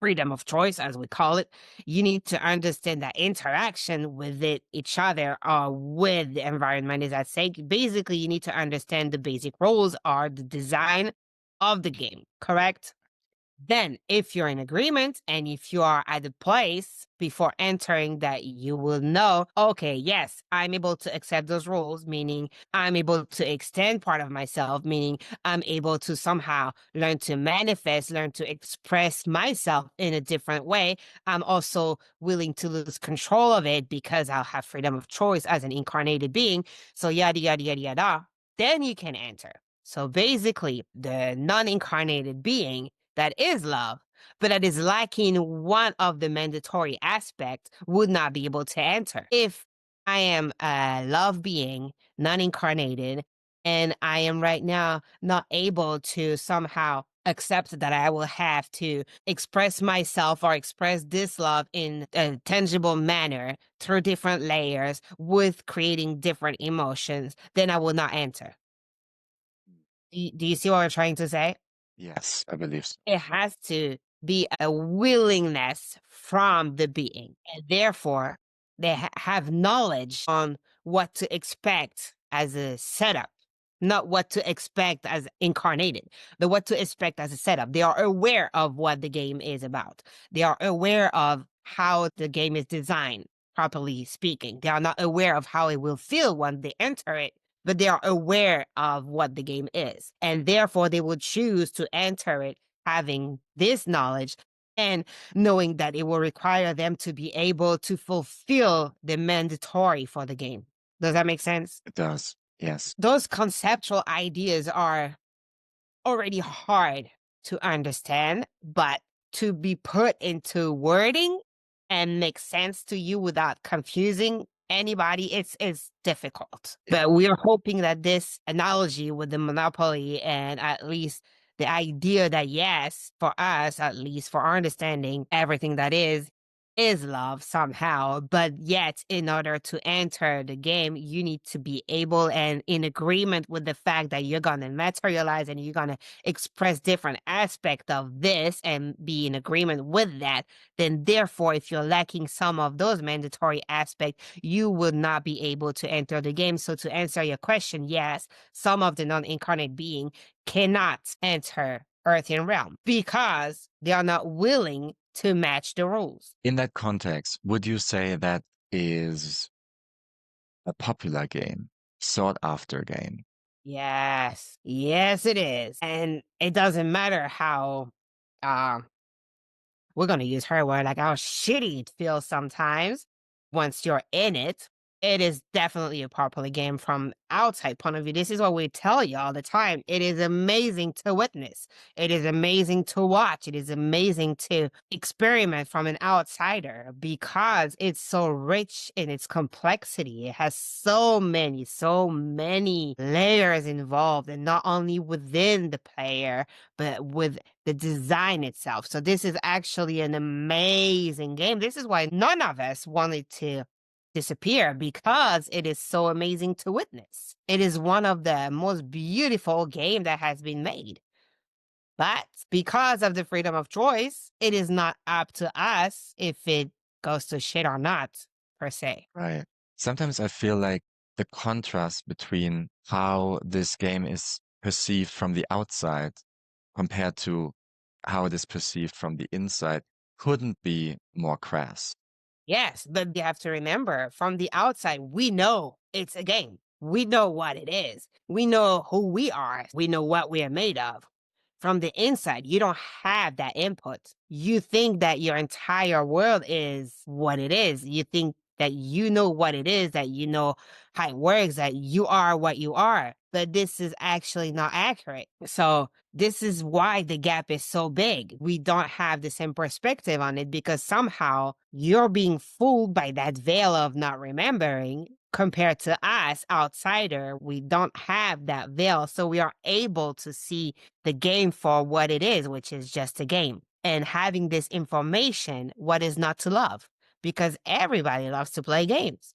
freedom of choice, as we call it. You need to understand that interaction with each other or with the environment is at stake. Basically, you need to understand the basic rules or the design of the game, correct? Then, if you're in agreement and if you are at a place before entering that you will know, okay, yes, I'm able to accept those rules, meaning I'm able to extend part of myself, meaning I'm able to somehow learn to manifest, learn to express myself in a different way. I'm also willing to lose control of it because I'll have freedom of choice as an incarnated being. So, yada, yada, yada, yada. Then you can enter. So basically, the non incarnated being that is love, but that is lacking one of the mandatory aspects would not be able to enter. If I am a love being, non incarnated, and I am right now not able to somehow accept that I will have to express myself or express this love in a tangible manner through different layers with creating different emotions, then I will not enter. Do you see what I'm trying to say? Yes, I believe so. It has to be a willingness from the being, and therefore they have knowledge on what to expect as a setup, not what to expect as incarnated, but what to expect as a setup. They are aware of what the game is about. They are aware of how the game is designed, properly speaking. They are not aware of how it will feel when they enter it, but they are aware of what the game is. And therefore, they would choose to enter it having this knowledge and knowing that it will require them to be able to fulfill the mandatory for the game. Does that make sense? It does. Yes. Those conceptual ideas are already hard to understand, but to be put into wording and make sense to you without confusing anybody, it's difficult. But we are hoping that this analogy with the monopoly and at least the idea that yes, for us, at least for our understanding, everything that is is love somehow, but yet in order to enter the game, you need to be able and in agreement with the fact that you're gonna materialize and you're gonna express different aspect of this and be in agreement with that. Then therefore, if you're lacking some of those mandatory aspects, you would not be able to enter the game. So to answer your question, yes, some of the non-incarnate being cannot enter Earthian realm because they are not willing to match the rules. In that context, would you say that is a popular game, sought after game? Yes. Yes, it is. And it doesn't matter how uh we're gonna use her word, like how shitty it feels sometimes once you're in it. It is definitely a popular game from outside point of view. This is what we tell you all the time. It is amazing to witness. It is amazing to watch. It is amazing to experiment from an outsider because it's so rich in its complexity. It has so many layers involved, and not only within the player, but with the design itself. So this is actually an amazing game. This is why none of us wanted to disappear because it is so amazing to witness. It is one of the most beautiful game that has been made. But because of the freedom of choice, it is not up to us if it goes to shit or not, per se. Right. Sometimes I feel like the contrast between how this game is perceived from the outside compared to how it is perceived from the inside couldn't be more crass. Yes, but you have to remember from the outside, we know it's a game. We know what it is. We know who we are. We know what we are made of. From the inside, you don't have that input. You think that your entire world is what it is. You think that you know what it is, that you know how it works, that you are what you are. But this is actually not accurate. So this is why the gap is so big. We don't have the same perspective on it because somehow you're being fooled by that veil of not remembering compared to us outsider. We don't have that veil. So we are able to see the game for what it is, which is just a game. And having this information, what is not to love? Because everybody loves to play games.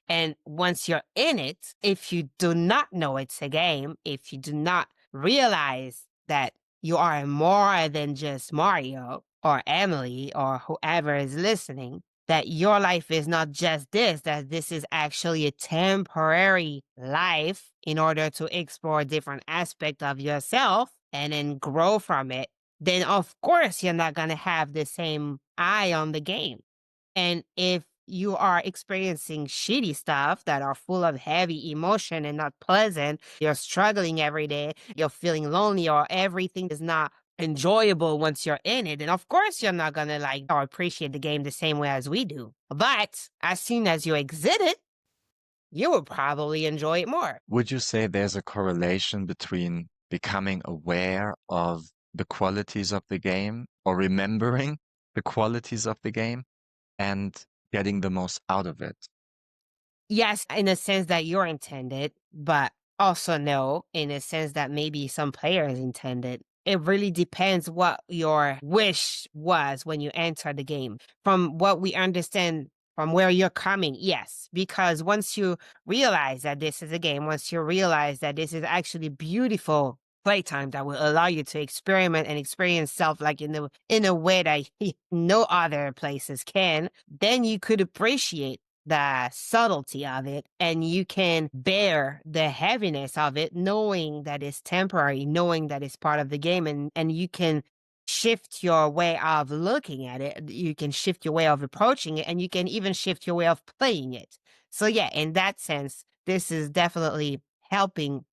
And once you're in it, if you do not know it's a game, if you do not realize that you are more than just Mario or Emily or whoever is listening, that your life is not just this, that this is actually a temporary life in order to explore different aspects of yourself and then grow from it, then of course you're not going to have the same eye on the game. And if you are experiencing shitty stuff that are full of heavy emotion and not pleasant, you're struggling every day, you're feeling lonely, or everything is not enjoyable once you're in it, then of course you're not gonna like or appreciate the game the same way as we do. But as soon as you exit it, you will probably enjoy it more. Would you say there's a correlation between becoming aware of the qualities of the game or remembering the qualities of the game and getting the most out of it? Yes, in a sense that you're intended, but also no, in a sense that maybe some players intended. It really depends what your wish was when you enter the game. From what we understand from where you're coming, yes, because once you realize that this is a game, once you realize that this is actually beautiful playtime that will allow you to experiment and experience self like in a way that no other places can, then you could appreciate the subtlety of it and you can bear the heaviness of it knowing that it's temporary, knowing that it's part of the game, and you can shift your way of looking at it, you can shift your way of approaching it, and you can even shift your way of playing it. So yeah, in that sense, this is definitely helping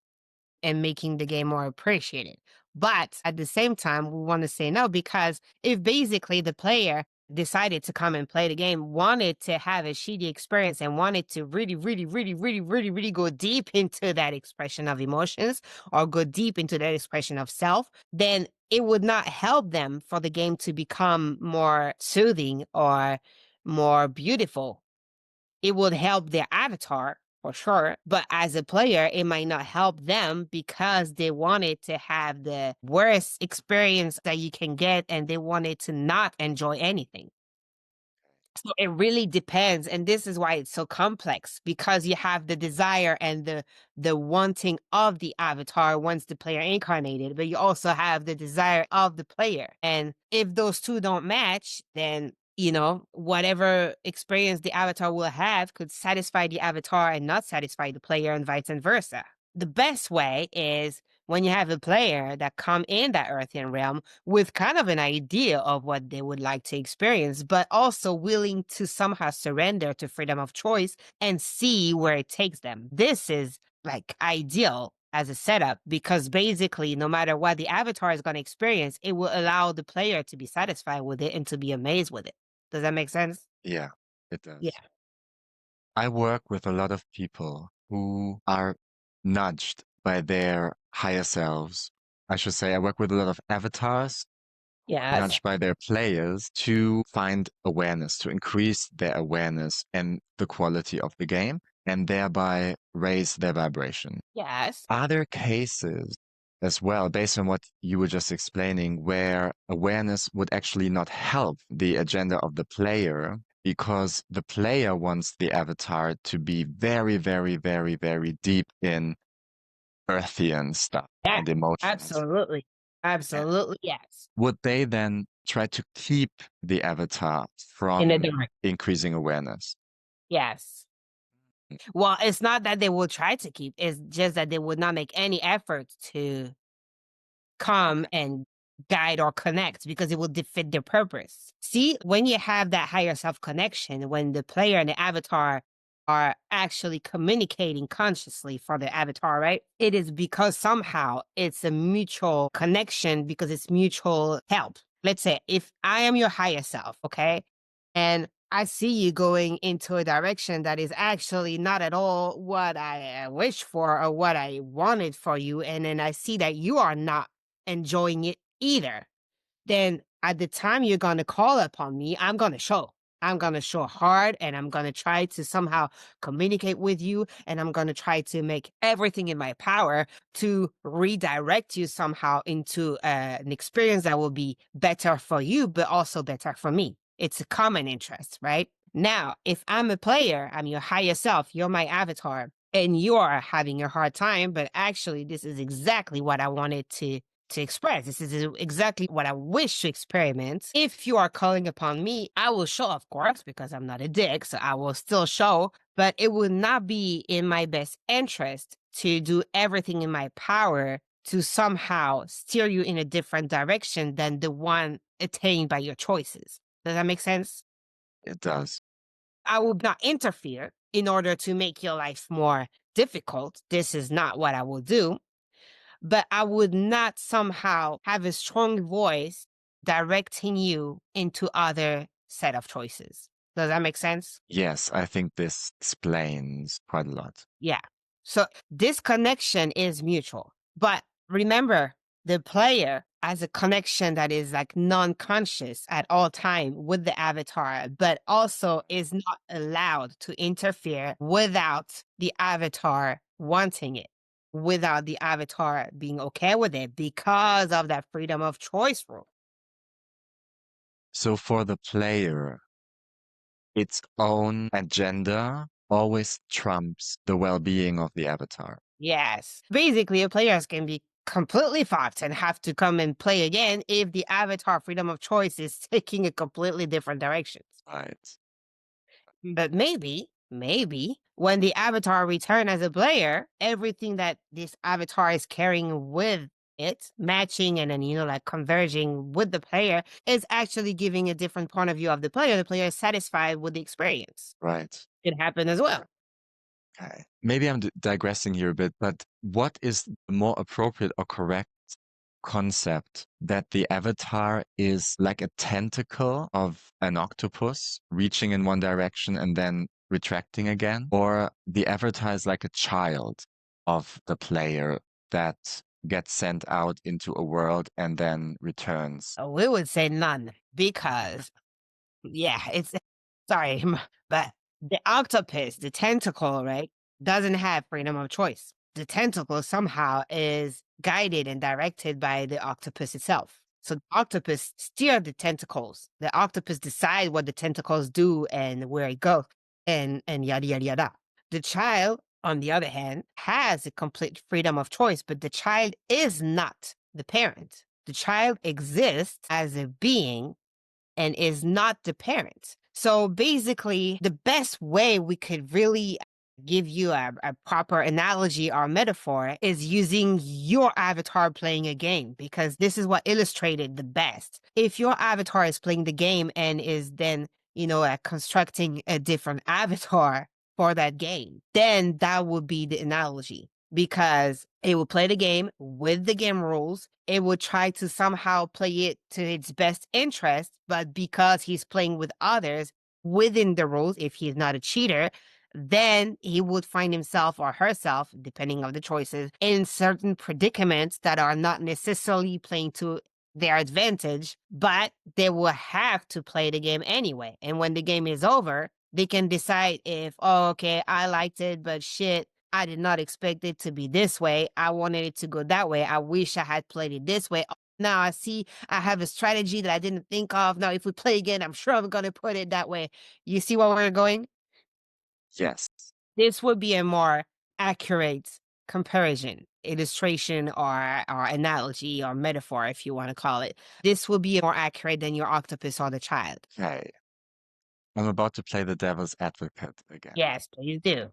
and making the game more appreciated. But at the same time, we want to say no because if basically the player decided to come and play the game, wanted to have a shitty experience and wanted to really go deep into that expression of emotions or go deep into that expression of self, then it would not help them for the game to become more soothing or more beautiful. It would help their avatar for sure, but as a player, it might not help them because they wanted to have the worst experience that you can get and they wanted to not enjoy anything. So it really depends, and this is why it's so complex because you have the desire and the wanting of the avatar once the player incarnated, but you also have the desire of the player. And if those two don't match, then whatever experience the avatar will have could satisfy the avatar and not satisfy the player, and vice versa. The best way is when you have a player that come in that Earthian realm with kind of an idea of what they would like to experience, but also willing to somehow surrender to freedom of choice and see where it takes them. This is like ideal as a setup because basically, no matter what the avatar is going to experience, it will allow the player to be satisfied with it and to be amazed with it. Does that make sense? Yeah, it Yeah. does. I work with a lot of people who are nudged by their higher selves. I should say, I work with a lot of avatars Yes. nudged by their players to find awareness, to increase their awareness and the quality of the game, and thereby raise their vibration. Yes. Are there cases as well, based on what you were just explaining, where awareness would actually not help the agenda of the player because the player wants the avatar to be very, very, very, very deep in Earthian stuff Yeah. and emotions? Absolutely. And Absolutely. Yes. would they then try to keep the avatar In a from direct. increasing awareness? Yes. Well, it's not that they will try to keep, it's just that they would not make any effort to come Okay. and guide or connect because it will defeat their purpose. See, when you have that higher self connection, when the player and the avatar are actually communicating consciously for the avatar, right? It is because somehow it's a mutual connection because it's mutual help. Let's say if I am your higher self, okay? And I see you going into a direction that is actually not at all what I wish for or what I wanted for you. And then I see that you are not enjoying it either, then at the time you're going to call upon me, I'm going to show. I'm going to show hard and I'm going to try to somehow communicate with you. And I'm going to try to make everything in my power to redirect you somehow into an experience that will be better for you, but also better for me. It's a common interest, right? Now, if I'm a player, I'm your higher self, you're my avatar, and you're having a hard time, but actually, this is exactly what I wanted to express. This is exactly what I wish to experiment. If you are calling upon me, I will show, of course, because I'm not a dick, so I will still show, but it would not be in my best interest to do everything in my power to somehow steer you in a different direction than the one attained by your choices. Does that make sense? It does. I will not interfere in order to make your life more difficult. This is not what I will do, but I would not somehow have a strong voice directing you into other set of choices. Does that make sense? Yes, I think this explains quite a lot. Yeah. So this connection is mutual. But remember, the player has a connection that is like non-conscious at all time with the avatar, but also is not allowed to interfere without the avatar wanting it, without the avatar being okay with it because of that freedom of choice rule. So for the player, its own agenda always trumps the well-being of the avatar. Yes. Basically, players can be completely fucked and have to come and play again if the avatar freedom of choice is taking a completely different direction. Right. But maybe when the avatar return as a player, everything that this avatar is carrying with it, matching and then, like converging with the player, is actually giving a different point of view of the player. The player is satisfied with the experience. Right. It happened as well. Okay. Maybe I'm digressing here a bit, but what is the more appropriate or correct concept that the avatar is like a tentacle of an octopus reaching in one direction and then retracting again? Or the avatar is like a child of the player that gets sent out into a world and then returns? We would say none because yeah, it's sorry, but the octopus, the tentacle, right, doesn't have freedom of choice. The tentacle somehow is guided and directed by the octopus itself. So the octopus steer the tentacles. The octopus decide what the tentacles do and where it goes and yada yada yada. The child, on the other hand, has a complete freedom of choice, but the child is not the parent. The child exists as a being and is not the parent. So basically, the best way we could really give you a proper analogy or metaphor is using your avatar playing a game, because this is what illustrated the best. If your avatar is playing the game and is then, constructing a different avatar for that game, then that would be the analogy, because it will play the game with the game rules. It would try to somehow play it to its best interest, but because he's playing with others within the rules, if he's not a cheater, then he would find himself or herself, depending on the choices, in certain predicaments that are not necessarily playing to their advantage, but they will have to play the game anyway. And when the game is over, they can decide if, oh, okay, I liked it, but shit, I did not expect it to be this way. I wanted it to go that way. I wish I had played it this way. Now I see I have a strategy that I didn't think of. Now, if we play again, I'm sure I'm going to put it that way. You see where we're going? Yes. This would be a more accurate comparison, illustration, or analogy or metaphor, if you want to call it. This would be more accurate than your octopus or the child. Okay. I'm about to play the devil's advocate again. Yes, please do.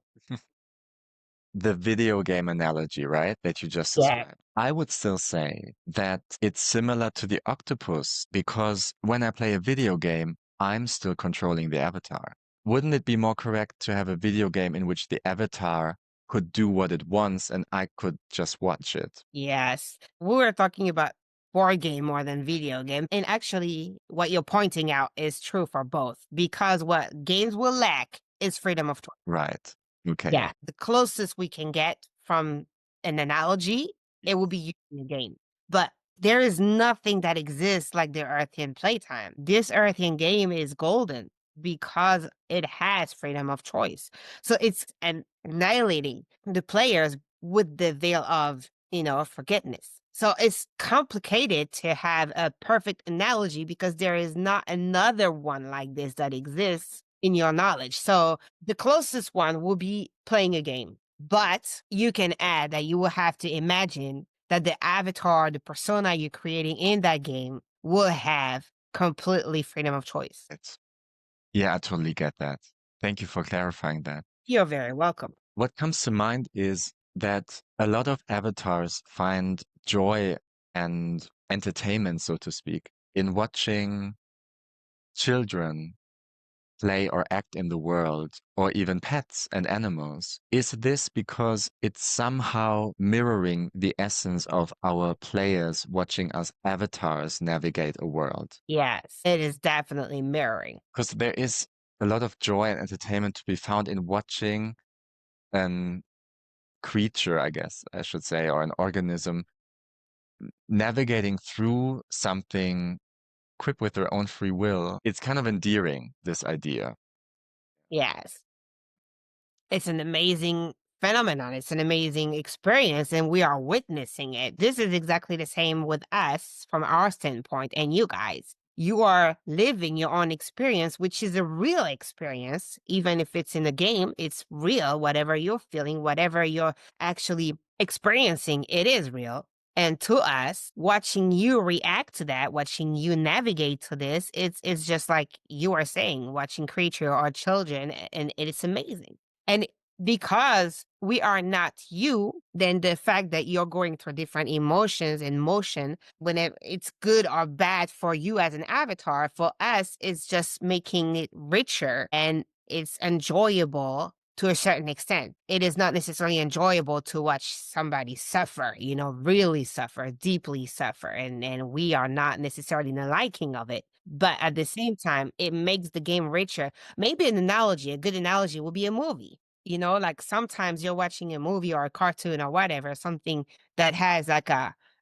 The video game analogy, right, that you just Yeah. described. I would still say that it's similar to the octopus because when I play a video game, I'm still controlling the avatar. Wouldn't it be more correct to have a video game in which the avatar could do what it wants and I could just watch it? Yes. We were talking about board game more than video game. And actually, what you're pointing out is true for both, because what games will lack is freedom of choice. Right. Okay. Yeah. The closest we can get from an analogy, it will be using a game. But there is nothing that exists like the Earthian playtime. This Earthian game is golden because it has freedom of choice. So it's annihilating the players with the veil of, forgetfulness. So it's complicated to have a perfect analogy because there is not another one like this that exists in your knowledge. So the closest one will be playing a game. But you can add that you will have to imagine that the avatar, the persona you're creating in that game will have completely freedom of choice. Yeah, I totally get that. Thank you for clarifying that. You're very welcome. What comes to mind is that a lot of avatars find joy and entertainment, so to speak, in watching children play or act in the world, or even pets and animals. Is this because it's somehow mirroring the essence of our players watching us avatars navigate a world? Yes, it is definitely mirroring. Because there is a lot of joy and entertainment to be found in watching an creature, I guess I should say, or an organism navigating through something equipped with their own free will. It's kind of endearing, this idea. Yes. It's an amazing phenomenon. It's an amazing experience, and we are witnessing it. This is exactly the same with us from our standpoint and you guys. You are living your own experience, which is a real experience. Even if it's in a game, it's real. Whatever you're feeling, whatever you're actually experiencing, it is real. And to us, watching you react to that, watching you navigate to this, it's just like you are saying, watching creature or children, and it's amazing. And because we are not you, then the fact that you're going through different emotions and motion, when it's good or bad for you as an avatar, for us, it's just making it richer and it's enjoyable to a certain extent. It is not necessarily enjoyable to watch somebody suffer, really suffer, deeply suffer. And we are not necessarily in the liking of it. But at the same time, it makes the game richer. Maybe a good analogy will be a movie. Like sometimes you're watching a movie or a cartoon or whatever, something that has like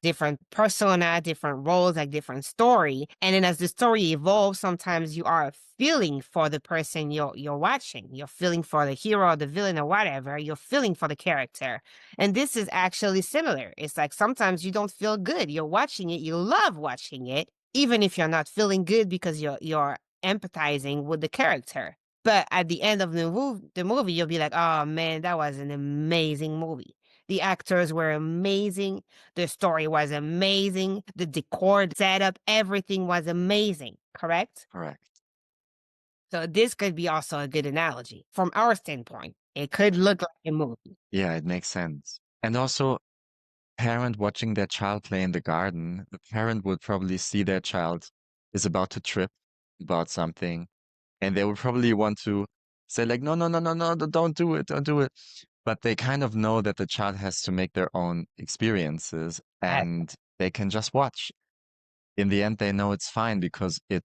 different persona, different roles, like different story. And then as the story evolves, sometimes you are feeling for the person you're watching. You're feeling for the hero or the villain or whatever. You're feeling for the character. And this is actually similar. It's like sometimes you don't feel good. You're watching it, you love watching it, even if you're not feeling good because you're empathizing with the character. But at the end of the movie, you'll be like, oh man, that was an amazing movie. The actors were amazing. The story was amazing. The decor setup, everything was amazing. Correct? Correct. So this could be also a good analogy from our standpoint. It could look like a movie. Yeah, it makes sense. And also, parent watching their child play in the garden, the parent would probably see their child is about to trip about something, and they would probably want to say like, no, no, no, no, no, don't do it, don't do it. But they kind of know that the child has to make their own experiences Yes. and they can just watch. In the end, they know it's fine because it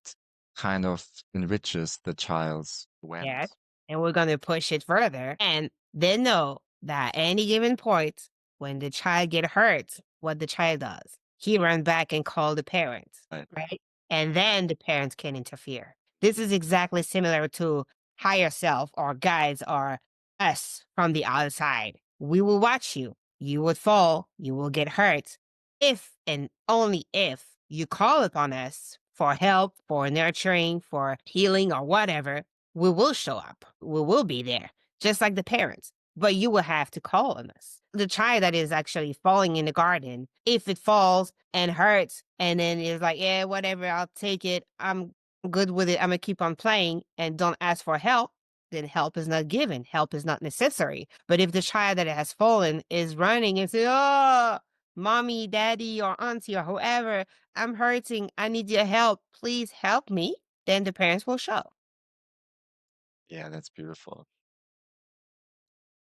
kind of enriches the child's Yes. awareness. And we're going to push it further. And they know that at any given point, when the child get hurt, what the child does, he run back and call the parents, Right. right? And then the parents can interfere. This is exactly similar to higher self or guides or us from the outside. We will watch you. You would fall. You will get hurt. If and only if you call upon us for help, for nurturing, for healing, or whatever, we will show up. We will be there, just like the parents. But you will have to call on us. The child that is actually falling in the garden, if it falls and hurts, and then is like, yeah, whatever, I'll take it. I'm good with it. I'm going to keep on playing and don't ask for help, then help is not given. Help is not necessary. But if the child that has fallen is running and say, oh, mommy, daddy, or auntie, or whoever, I'm hurting. I need your help. Please help me. Then the parents will show. Yeah, that's beautiful.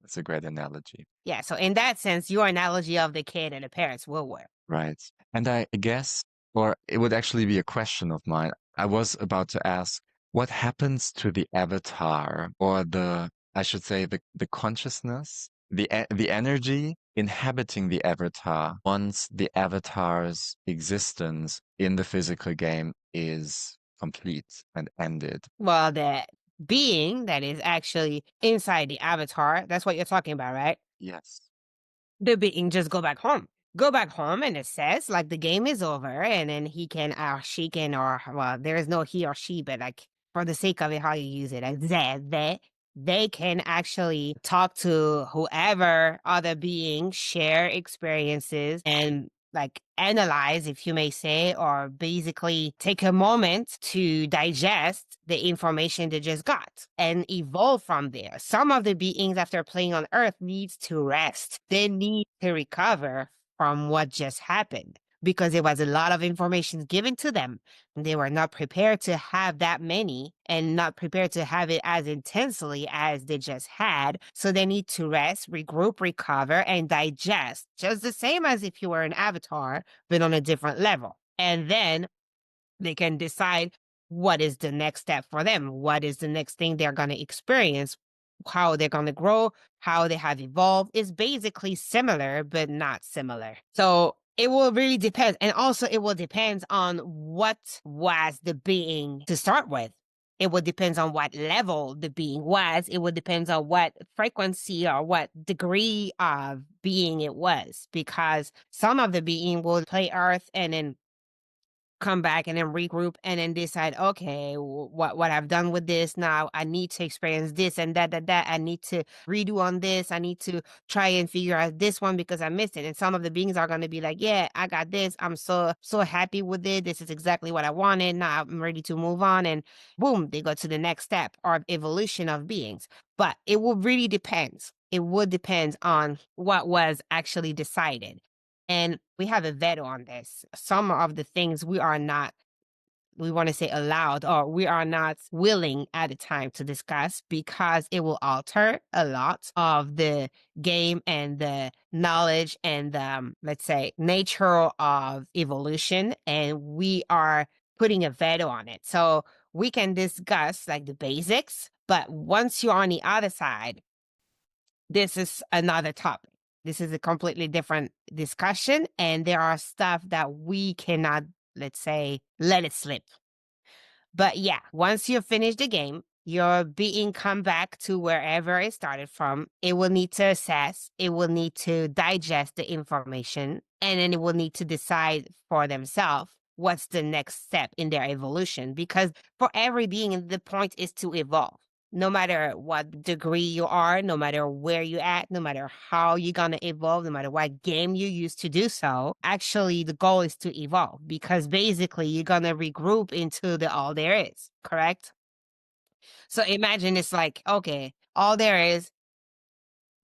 That's a great analogy. Yeah, so in that sense, your analogy of the kid and the parents will work. Right. And I guess, or it would actually be a question of mine. I was about to ask, what happens to the avatar or I should say, the consciousness, the energy inhabiting the avatar once the avatar's existence in the physical game is complete and ended? Well, the being that is actually inside the avatar, that's what you're talking about, right? Yes. The being just go back home. Go back home and it says like the game is over and then he can or she can or well, there is no he or she, but like for the sake of it, how you use it, like they can actually talk to whoever other being, share experiences and like analyze, if you may say, or basically take a moment to digest the information they just got and evolve from there. Some of the beings after playing on Earth needs to rest. They need to recover from what just happened because there was a lot of information given to them. They were not prepared to have that many and not prepared to have it as intensely as they just had. So they need to rest, regroup, recover, and digest, just the same as if you were an avatar, but on a different level. And then they can decide what is the next step for them, what is the next thing they're going to experience, how they're going to grow, how they have evolved. Is basically similar, but not similar. So it will really depend. And also, it will depend on what was the being to start with. It would depend on what level the being was. It would depend on what frequency or what degree of being it was. Because some of the being will play Earth and then come back and then regroup and then decide, okay, what I've done with this now, I need to experience this and that. I need to redo on this. I need to try and figure out this one because I missed it. And some of the beings are going to be like, yeah, I got this. I'm so happy with it. This is exactly what I wanted. Now I'm ready to move on. And boom, they go to the next step or evolution of beings. But it will really depend. It would depend on what was actually decided. And we have a veto on this. Some of the things we are not, we want to say allowed, or we are not willing at the time to discuss because it will alter a lot of the game and the knowledge and let's say, nature of evolution. And we are putting a veto on it. So we can discuss like the basics, but once you're on the other side, this is another topic. This is a completely different discussion, and there are stuff that we cannot, let's say, let it slip. But yeah, once you finish the game, your being come back to wherever it started from. It will need to assess, it will need to digest the information, and then it will need to decide for themselves what's the next step in their evolution. Because for every being, the point is to evolve. No matter what degree you are, no matter where you at, no matter how you're gonna evolve, no matter what game you use to do so, actually the goal is to evolve because basically you're gonna regroup into the all there is, correct? So imagine it's like, okay, all there is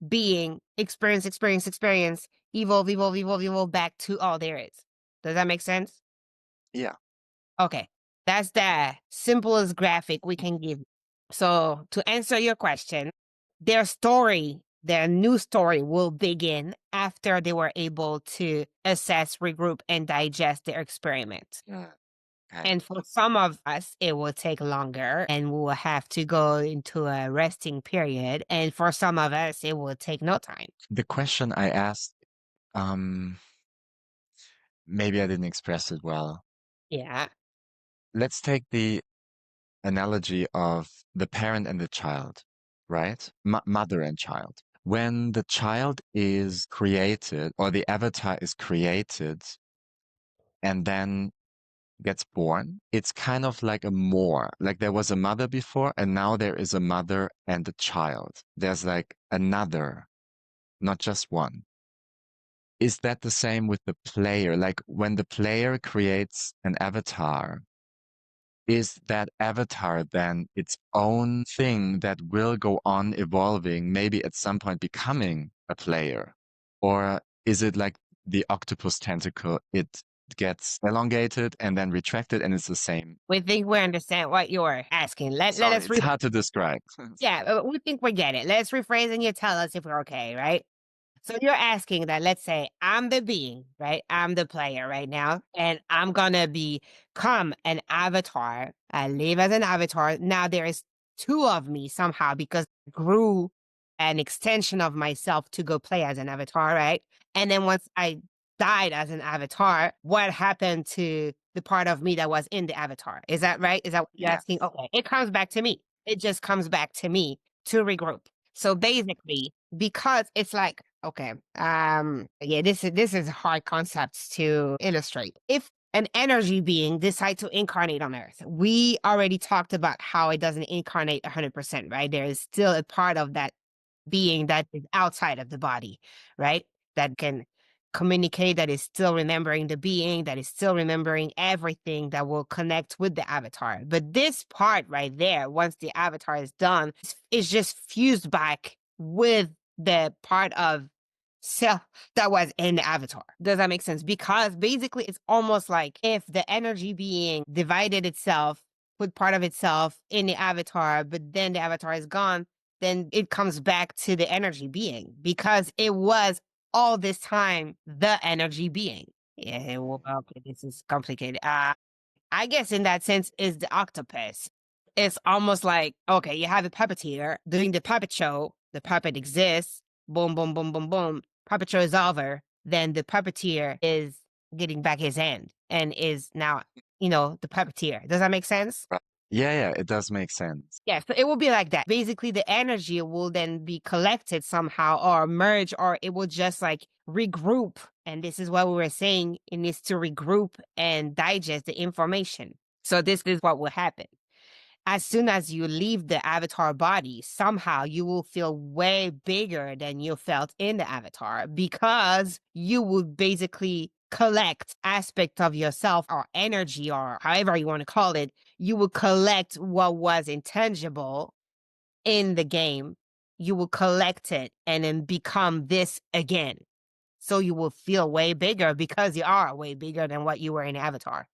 being experience, experience, experience, evolve, evolve, evolve, evolve back to all there is. Does that make sense? Yeah. Okay. That's the simplest graphic we can give. So to answer your question, their story, their new story will begin after they were able to assess, regroup, and digest their experiment. Yeah. Okay. And for some of us, it will take longer and we will have to go into a resting period. And for some of us, it will take no time. The question I asked, maybe I didn't express it well. Yeah. Let's take the analogy of the parent and the child, right? Mother and child. When the child is created or the avatar is created and then gets born, it's kind of like a more, like there was a mother before and now there is a mother and a child. There's like another, not just one. Is that the same with the player? Like when the player creates an avatar, is that avatar then its own thing that will go on evolving, maybe at some point becoming a player? Or is it like the octopus tentacle? It gets elongated and then retracted and it's the same. We think we understand what you're asking. Let Sorry, us it's hard to describe. yeah, we think we get it. Let's rephrase and you tell us if we're okay, right? So you're asking that, let's say I'm the being, right? I'm the player right now, and I'm gonna become an avatar. I live as an avatar. Now there is two of me somehow because I grew an extension of myself to go play as an avatar, right? And then once I died as an avatar, what happened to the part of me that was in the avatar? Is that right? Is that what you're Yes. asking? Okay, it comes back to me. It just comes back to me to regroup. So basically, because it's like, okay, yeah, this is hard concepts to illustrate. If an energy being decide to incarnate on Earth, we already talked about how it doesn't incarnate 100%, right? There is still a part of that being that is outside of the body, right? That can communicate, that is still remembering the being, that is still remembering everything that will connect with the avatar. But this part right there, once the avatar is done, is just fused back with the part of self that was in the avatar. Does that make sense? Because basically it's almost like if the energy being divided itself, put part of itself in the avatar, but then the avatar is gone, then it comes back to the energy being because it was all this time the energy being. Yeah, well, okay, this is complicated. I guess in that sense is the octopus. It's almost like, okay, you have a puppeteer doing the puppet show, the puppet exists, boom, boom, boom, boom, boom. Puppet show is over. Then the puppeteer is getting back his hand and is now, the puppeteer. Does that make sense? Right. Yeah, it does make sense. Yeah, so it will be like that. Basically, the energy will then be collected somehow or merge, or it will just like regroup. And this is what we were saying. It needs to regroup and digest the information. So this is what will happen. As soon as you leave the avatar body, somehow you will feel way bigger than you felt in the avatar because you would basically collect aspect of yourself or energy or however you want to call it. You will collect what was intangible in the game. You will collect it and then become this again. So you will feel way bigger because you are way bigger than what you were in Avatar.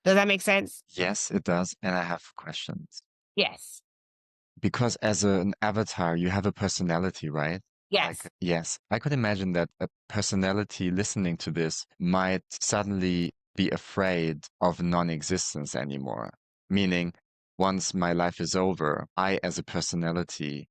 Does that make sense? Yes, it does. And I have questions. Yes. Because as an avatar, you have a personality, right? Yes. Yes, I could imagine that a personality listening to this might suddenly be afraid of non-existence anymore. Meaning, once my life is over, I as a personality,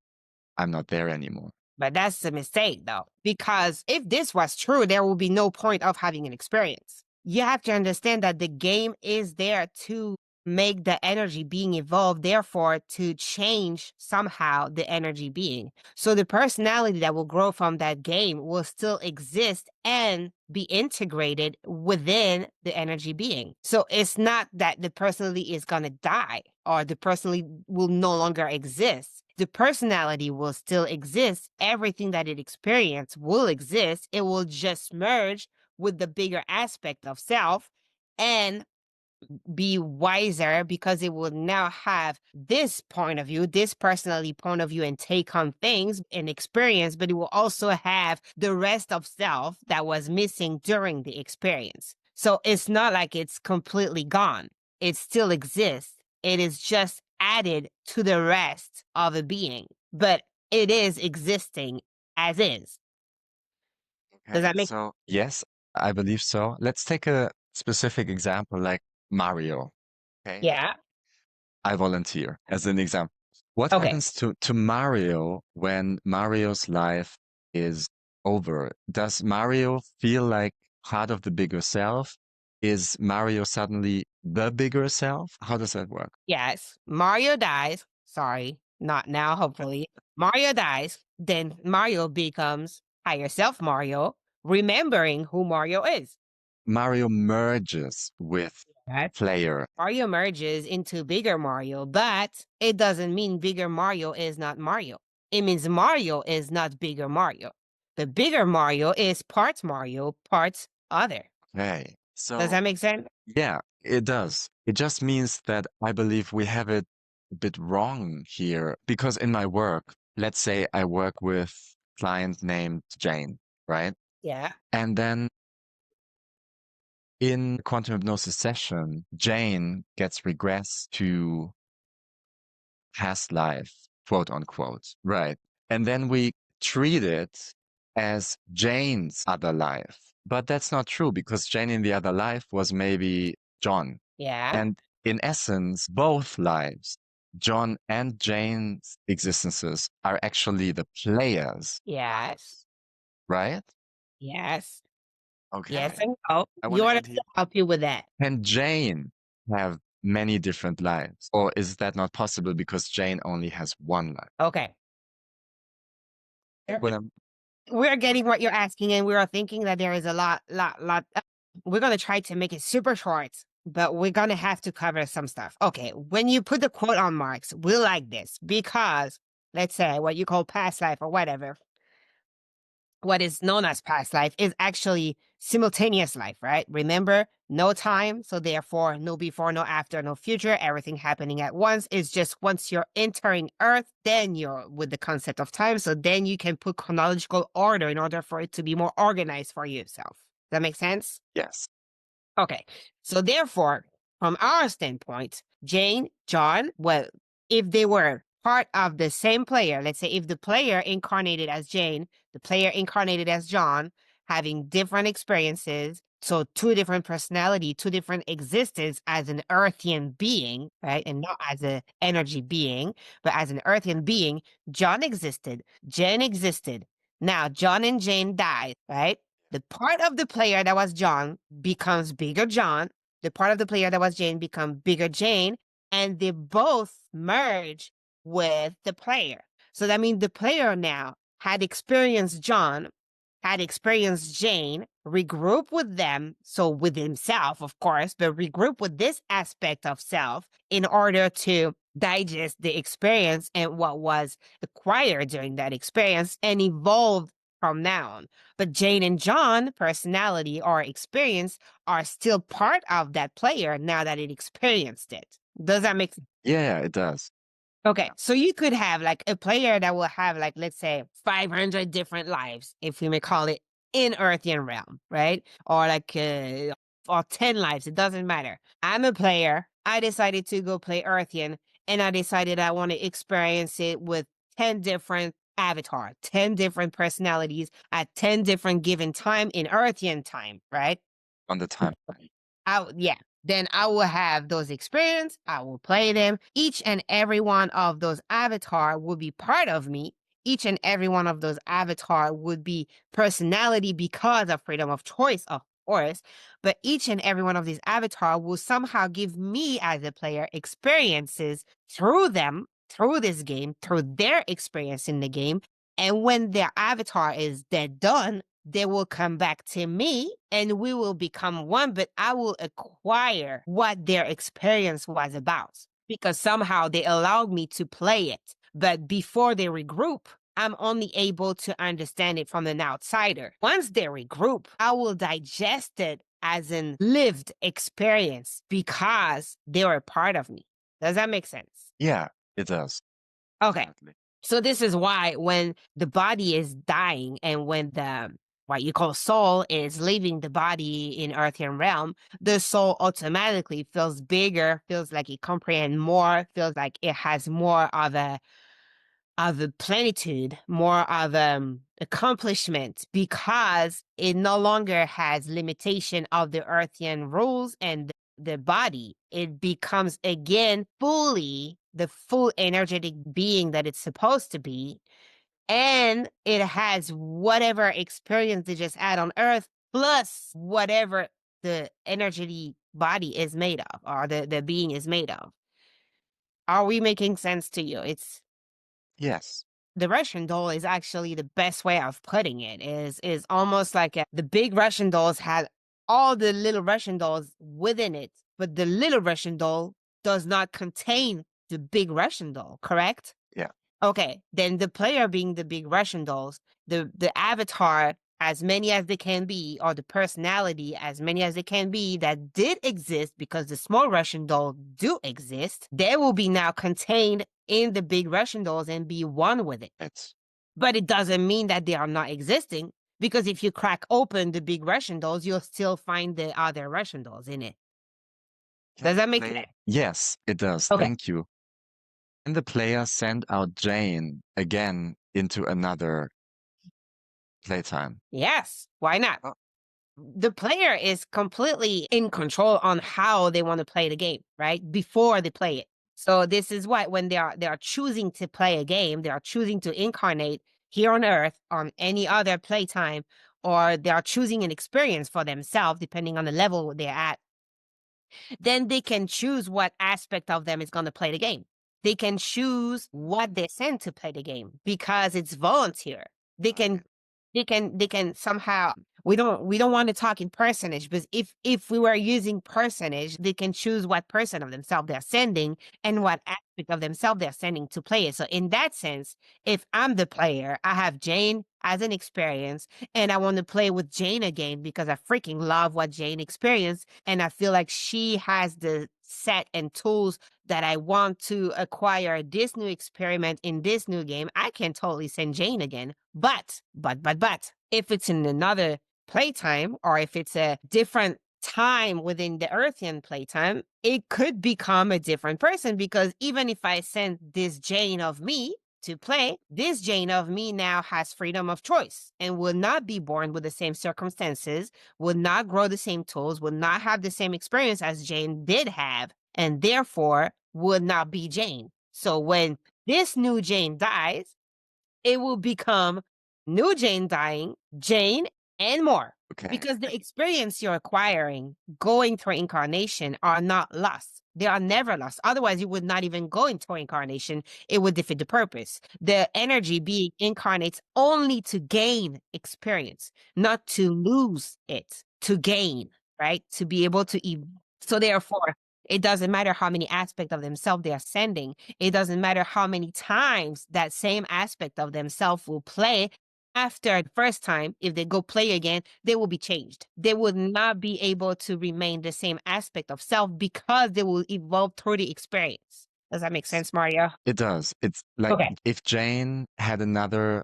I'm not there anymore. But that's a mistake, though, because if this was true, there would be no point of having an experience. You have to understand that the game is there to make the energy being evolved, therefore, to change somehow the energy being. So the personality that will grow from that game will still exist and be integrated within the energy being. So it's not that the personality is going to die or the personality will no longer exist. The personality will still exist. Everything that it experienced will exist. It will just merge with the bigger aspect of self and be wiser because it will now have this point of view, this personality point of view, and take on things and experience, but it will also have the rest of self that was missing during the experience. So it's not like it's completely gone. It still exists. It is just added to the rest of a being, but it is existing as is. Does Okay, that make so yes, I believe so. Let's take a specific example like Mario. Okay, Yeah. I volunteer as an example. What Okay. happens to Mario when Mario's life is over? Does Mario feel like part of the bigger self? Is Mario suddenly the bigger self? How does that work? Yes, Mario dies. Sorry, not now, hopefully. Mario dies, then Mario becomes higher self Mario, remembering who Mario is. Mario merges with Right. player. Mario merges into bigger Mario, but it doesn't mean bigger Mario is not Mario. It means Mario is not bigger Mario. The bigger Mario is parts Mario, parts other. Okay, Does so that make sense? yeah, it does. It just means that I believe we have it a bit wrong here because in my work, let's say I work with a client named Jane, right? Yeah. And then in quantum hypnosis session, Jane gets regressed to past life, quote unquote, right? And then we treat it as Jane's other life. But that's not true because Jane in the other life was maybe John. Yeah. And in essence, both lives, John and Jane's existences, are actually the players, Yes. right? Yes. Yes, Okay. and no. I You want to want end us here. to help you with that? Can Jane have many different lives? Or is that not possible because Jane only has one life? Okay. When I'm We're getting what you're asking, and we are thinking that there is a lot. We're gonna try to make it super short, but we're gonna have to cover some stuff. Okay, when you put the quote on marks, we like this because let's say what you call past life or whatever, what is known as past life is actually simultaneous life, right? Remember, no time, so therefore no before, no after, no future, everything happening at once. It's just once you're entering Earth, then you're with the concept of time. So then you can put chronological order in order for it to be more organized for yourself. That makes sense? yes, Okay. So therefore, from our standpoint, Jane, John, well, if they were part of the same player, let's say if the player incarnated as Jane, the player incarnated as John, having different experiences, so two different personality, two different existence as an Earthian being, right? And not as an energy being, but as an Earthian being, John existed, Jane existed. Now, John and Jane died, right? The part of the player that was John becomes bigger John. The part of the player that was Jane become bigger Jane, and they both merge with the player. So that means the player now had experienced John, had experienced Jane, regroup with them, so with himself, of course, but regroup with this aspect of self in order to digest the experience and what was acquired during that experience and evolve from now on. But Jane and John, personality or experience, are still part of that player now that it experienced it. Does that make sense? yeah, it does. Okay, so you could have like a player that will have like, let's say 500 different lives, if we may call it in Earthian realm, right? Or like, or 10 lives, it doesn't matter. I'm a player. I decided to go play Earthian and I decided I want to experience it with 10 different avatar, 10 different personalities at 10 different given time in Earthian time, right? On the time. Yeah. Then I will have those experience. I will play them. Each and every one of those avatar will be part of me each and every one of those avatar would be personality because of freedom of choice, of course, but each and every one of these avatar will somehow give me as a player experiences through them, through this game, through their experience in the game. And when their avatar is dead done, they will come back to me and we will become one, but I will acquire what their experience was about because somehow they allowed me to play it. But before they regroup, I'm only able to understand it from an outsider. Once they regroup, I will digest it as an lived experience because they were a part of me. Does that make sense? Yeah, it does. Okay. Definitely. So this is why when the body is dying and when the what you call soul is leaving the body in Earthian realm, the soul automatically feels bigger, feels like it comprehends more, feels like it has more of a plenitude, more of accomplishment because it no longer has limitation of the Earthian rules and the body. It becomes again fully the full energetic being that it's supposed to be. And it has whatever experience they just had on Earth, plus whatever the energy body is made of, or the being is made of. Are we making sense to you? It's Yes. the Russian doll is actually the best way of putting it is almost like the big Russian dolls had all the little Russian dolls within it, but the little Russian doll does not contain the big Russian doll, correct? Yeah. Okay, then the player being the big Russian dolls, the avatar as many as they can be, or the personality as many as they can be that did exist because the small Russian doll do exist, they will be now contained in the big Russian dolls and be one with it. It's But it doesn't mean that they are not existing because if you crack open the big Russian dolls, you'll still find the other Russian dolls in it. Does that make sense? Yes, it does. Okay. Thank you. And the player send out Jane again into another playtime. Yes. Why not? Oh. The player is completely in control on how they want to play the game, right? Before they play it. So this is what when they are choosing to play a game, they are choosing to incarnate here on Earth on any other playtime, or they are choosing an experience for themselves, depending on the level they're at, then they can choose what aspect of them is going to play the game. They can choose what they send to play the game because it's volunteer. They can they can somehow we don't want to talk in personage, but if we were using personage, they can choose what person of themselves they're sending and what aspect of themselves they're sending to play it. So in that sense, if I'm the player, I have Jane as an experience and I want to play with Jane again because I freaking love what Jane experienced and I feel like she has the set and tools that I want to acquire this new experiment in this new game, I can totally send Jane again. But, if it's in another playtime or if it's a different time within the Earthian playtime, it could become a different person because even if I send this Jane of me to play, this Jane of me now has freedom of choice and will not be born with the same circumstances, will not grow the same tools, will not have the same experience as Jane did have, and therefore would not be Jane. So when this new Jane dies, it will become new Jane dying, Jane, and more. Okay. Because the experience you're acquiring going through incarnation are not lost. They are never lost. Otherwise, you would not even go into incarnation. It would defeat the purpose. The energy being incarnates only to gain experience, not to lose it, to gain, right? To be able to evolve. So therefore, it doesn't matter how many aspects of themselves they are sending. It doesn't matter how many times that same aspect of themselves will play. After the first time, if they go play again, they will be changed. They would not be able to remain the same aspect of self because they will evolve through the experience. Does that make sense, Mario? It does. It's like Okay. if Jane had another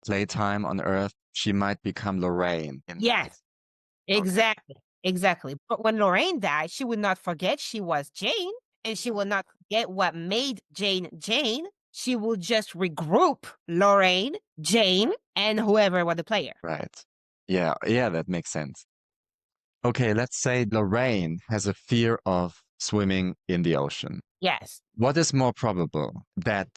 playtime on Earth, she might become Lorraine in that. Yes, exactly. Exactly. But when Lorraine died, she would not forget she was Jane and she will not forget what made Jane Jane. She will just regroup Lorraine, Jane, and whoever was the player. Right. Yeah, yeah, that makes sense. Okay, let's say Lorraine has a fear of swimming in the ocean. Yes. What is more probable, that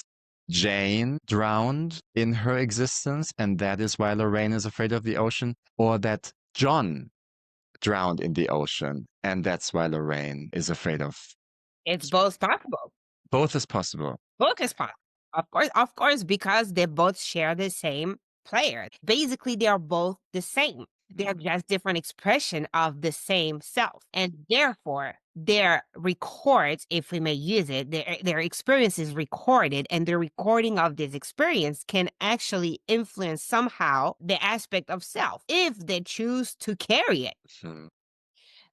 Jane drowned in her existence, and that is why Lorraine is afraid of the ocean, or that John drowned in the ocean, and that's why Lorraine is afraid of. It's both possible. Both is possible. Both is possible. Of course, because they both share the same player. Basically, they are both the same. They're just different expression of the same self. And therefore, their records, if we may use it, their experience is recorded, and the recording of this experience can actually influence somehow the aspect of self if they choose to carry it. Hmm.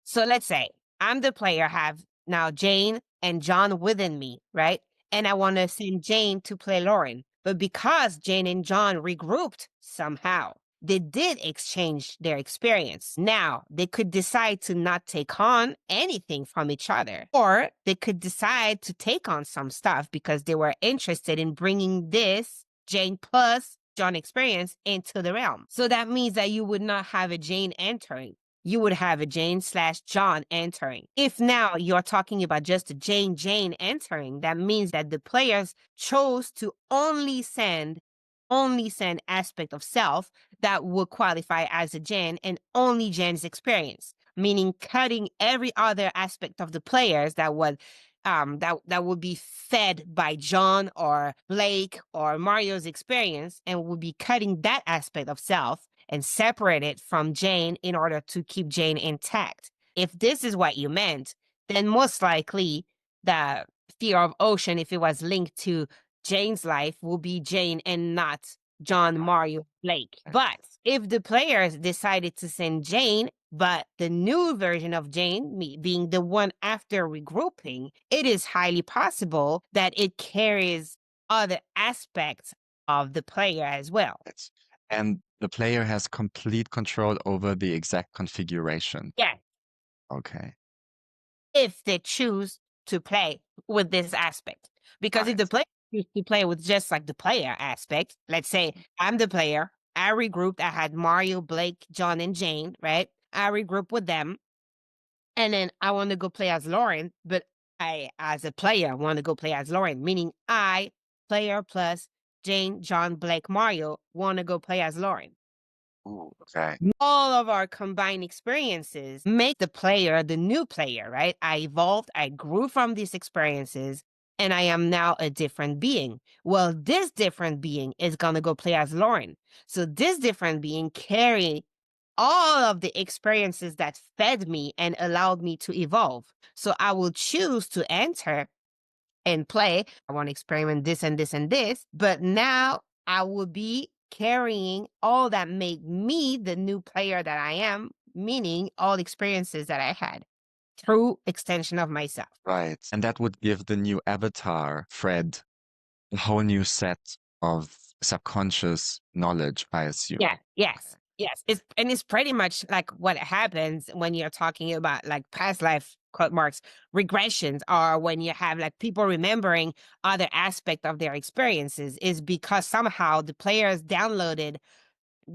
So let's say I'm the player, have now Jane and John within me, right? And I want to send Jane to play Lauren. But because Jane and John regrouped somehow, they did exchange their experience. Now, they could decide to not take on anything from each other, or they could decide to take on some stuff because they were interested in bringing this Jane plus John experience into the realm. So that means that you would not have a Jane entering. You would have a Jane/John entering. If now you're talking about just a Jane entering, that means that the players chose to only send aspect of self that would qualify as a Jane, and only Jane's experience, meaning cutting every other aspect of the players that would be fed by John or Blake or Mario's experience, and would be cutting that aspect of self and separate it from Jane in order to keep Jane intact. If this is what you meant, then most likely the fear of ocean, if it was linked to Jane's life, will be Jane and not John, Mario, Blake. But if the players decided to send Jane, but the new version of Jane, me being the one after regrouping, it is highly possible that it carries other aspects of the player as well. And the player has complete control over the exact configuration. Yeah. Okay. If they choose to play with this aspect. Because if the player chooses to play with just like the player aspect, let's say I'm the player, I regrouped, I had Mario, Blake, John, and Jane, right? I regroup with them, and then I want to go play as Lauren, but I, as a player, want to go play as Lauren, meaning I, player plus Jane, John, Blake, Mario, want to go play as Lauren. Ooh, okay. All of our combined experiences make the player the new player, right? I evolved, I grew from these experiences, and I am now a different being. Well, this different being is going to go play as Lauren. So this different being carry all of the experiences that fed me and allowed me to evolve. So I will choose to enter and play. I want to experiment this and this and this, but now I will be carrying all that made me the new player that I am, meaning all experiences that I had through extension of myself. Right. And that would give the new avatar, Fred, a whole new set of subconscious knowledge, I assume. Yeah, yes. Yes, it's pretty much like what happens when you're talking about like past life quote marks regressions, or when you have like people remembering other aspect of their experiences, is because somehow the players downloaded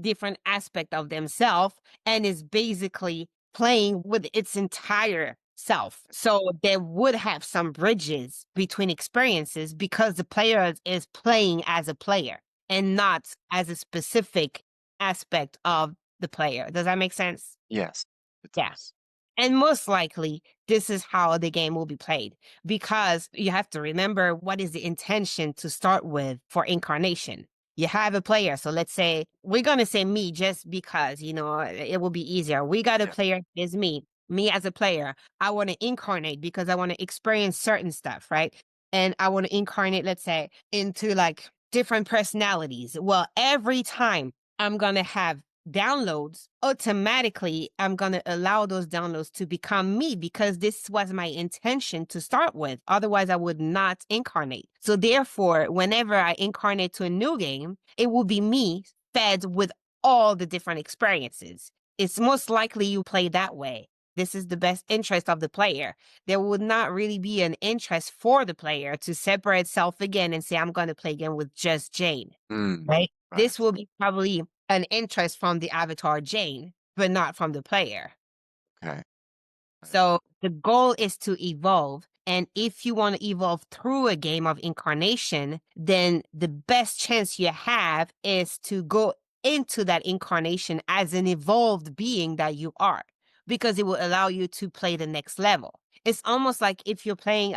different aspect of themselves and is basically playing with its entire self. So there would have some bridges between experiences because the player is playing as a player and not as a specific aspect of the player. Does that make sense? Yes. Yeah. Does. And most likely, this is how the game will be played, because you have to remember what is the intention to start with for incarnation. You have a player. So let's say we're going to say me just because, it will be easier. We got a player is me as a player. I want to incarnate because I want to experience certain stuff, right? And I want to incarnate, let's say, into like different personalities. Well, every time I'm going to have downloads, automatically I'm going to allow those downloads to become me because this was my intention to start with. Otherwise, I would not incarnate. So therefore, whenever I incarnate to a new game, it will be me fed with all the different experiences. It's most likely you play that way. This is the best interest of the player. There would not really be an interest for the player to separate self again and say, I'm going to play again with just Jane, right? This will be probably an interest from the avatar Jane, but not from the player. Okay. So the goal is to evolve And if you want to evolve through a game of incarnation, then the best chance you have is to go into that incarnation as an evolved being that you are, because it will allow you to play the next level. It's almost like if you're playing,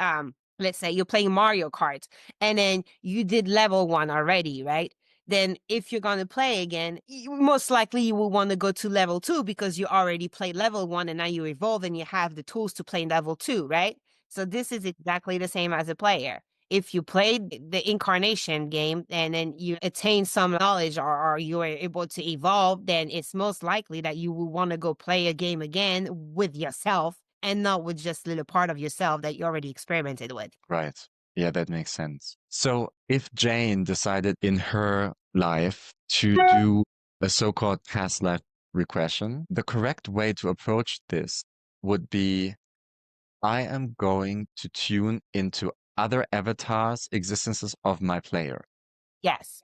let's say you're playing Mario Kart and then you did level 1 already, right? Then if you're going to play again, most likely you will want to go to level 2 because you already played level 1 and now you evolve and you have the tools to play level 2, right? So this is exactly the same as a player. If you played the incarnation game and then you attain some knowledge, or you are able to evolve, then it's most likely that you will want to go play a game again with yourself and not with just a little part of yourself that you already experimented with. Right. Yeah, that makes sense. So if Jane decided in her life to do a so-called past life regression, the correct way to approach this would be, I am going to tune into other avatars, existences of my player. Yes.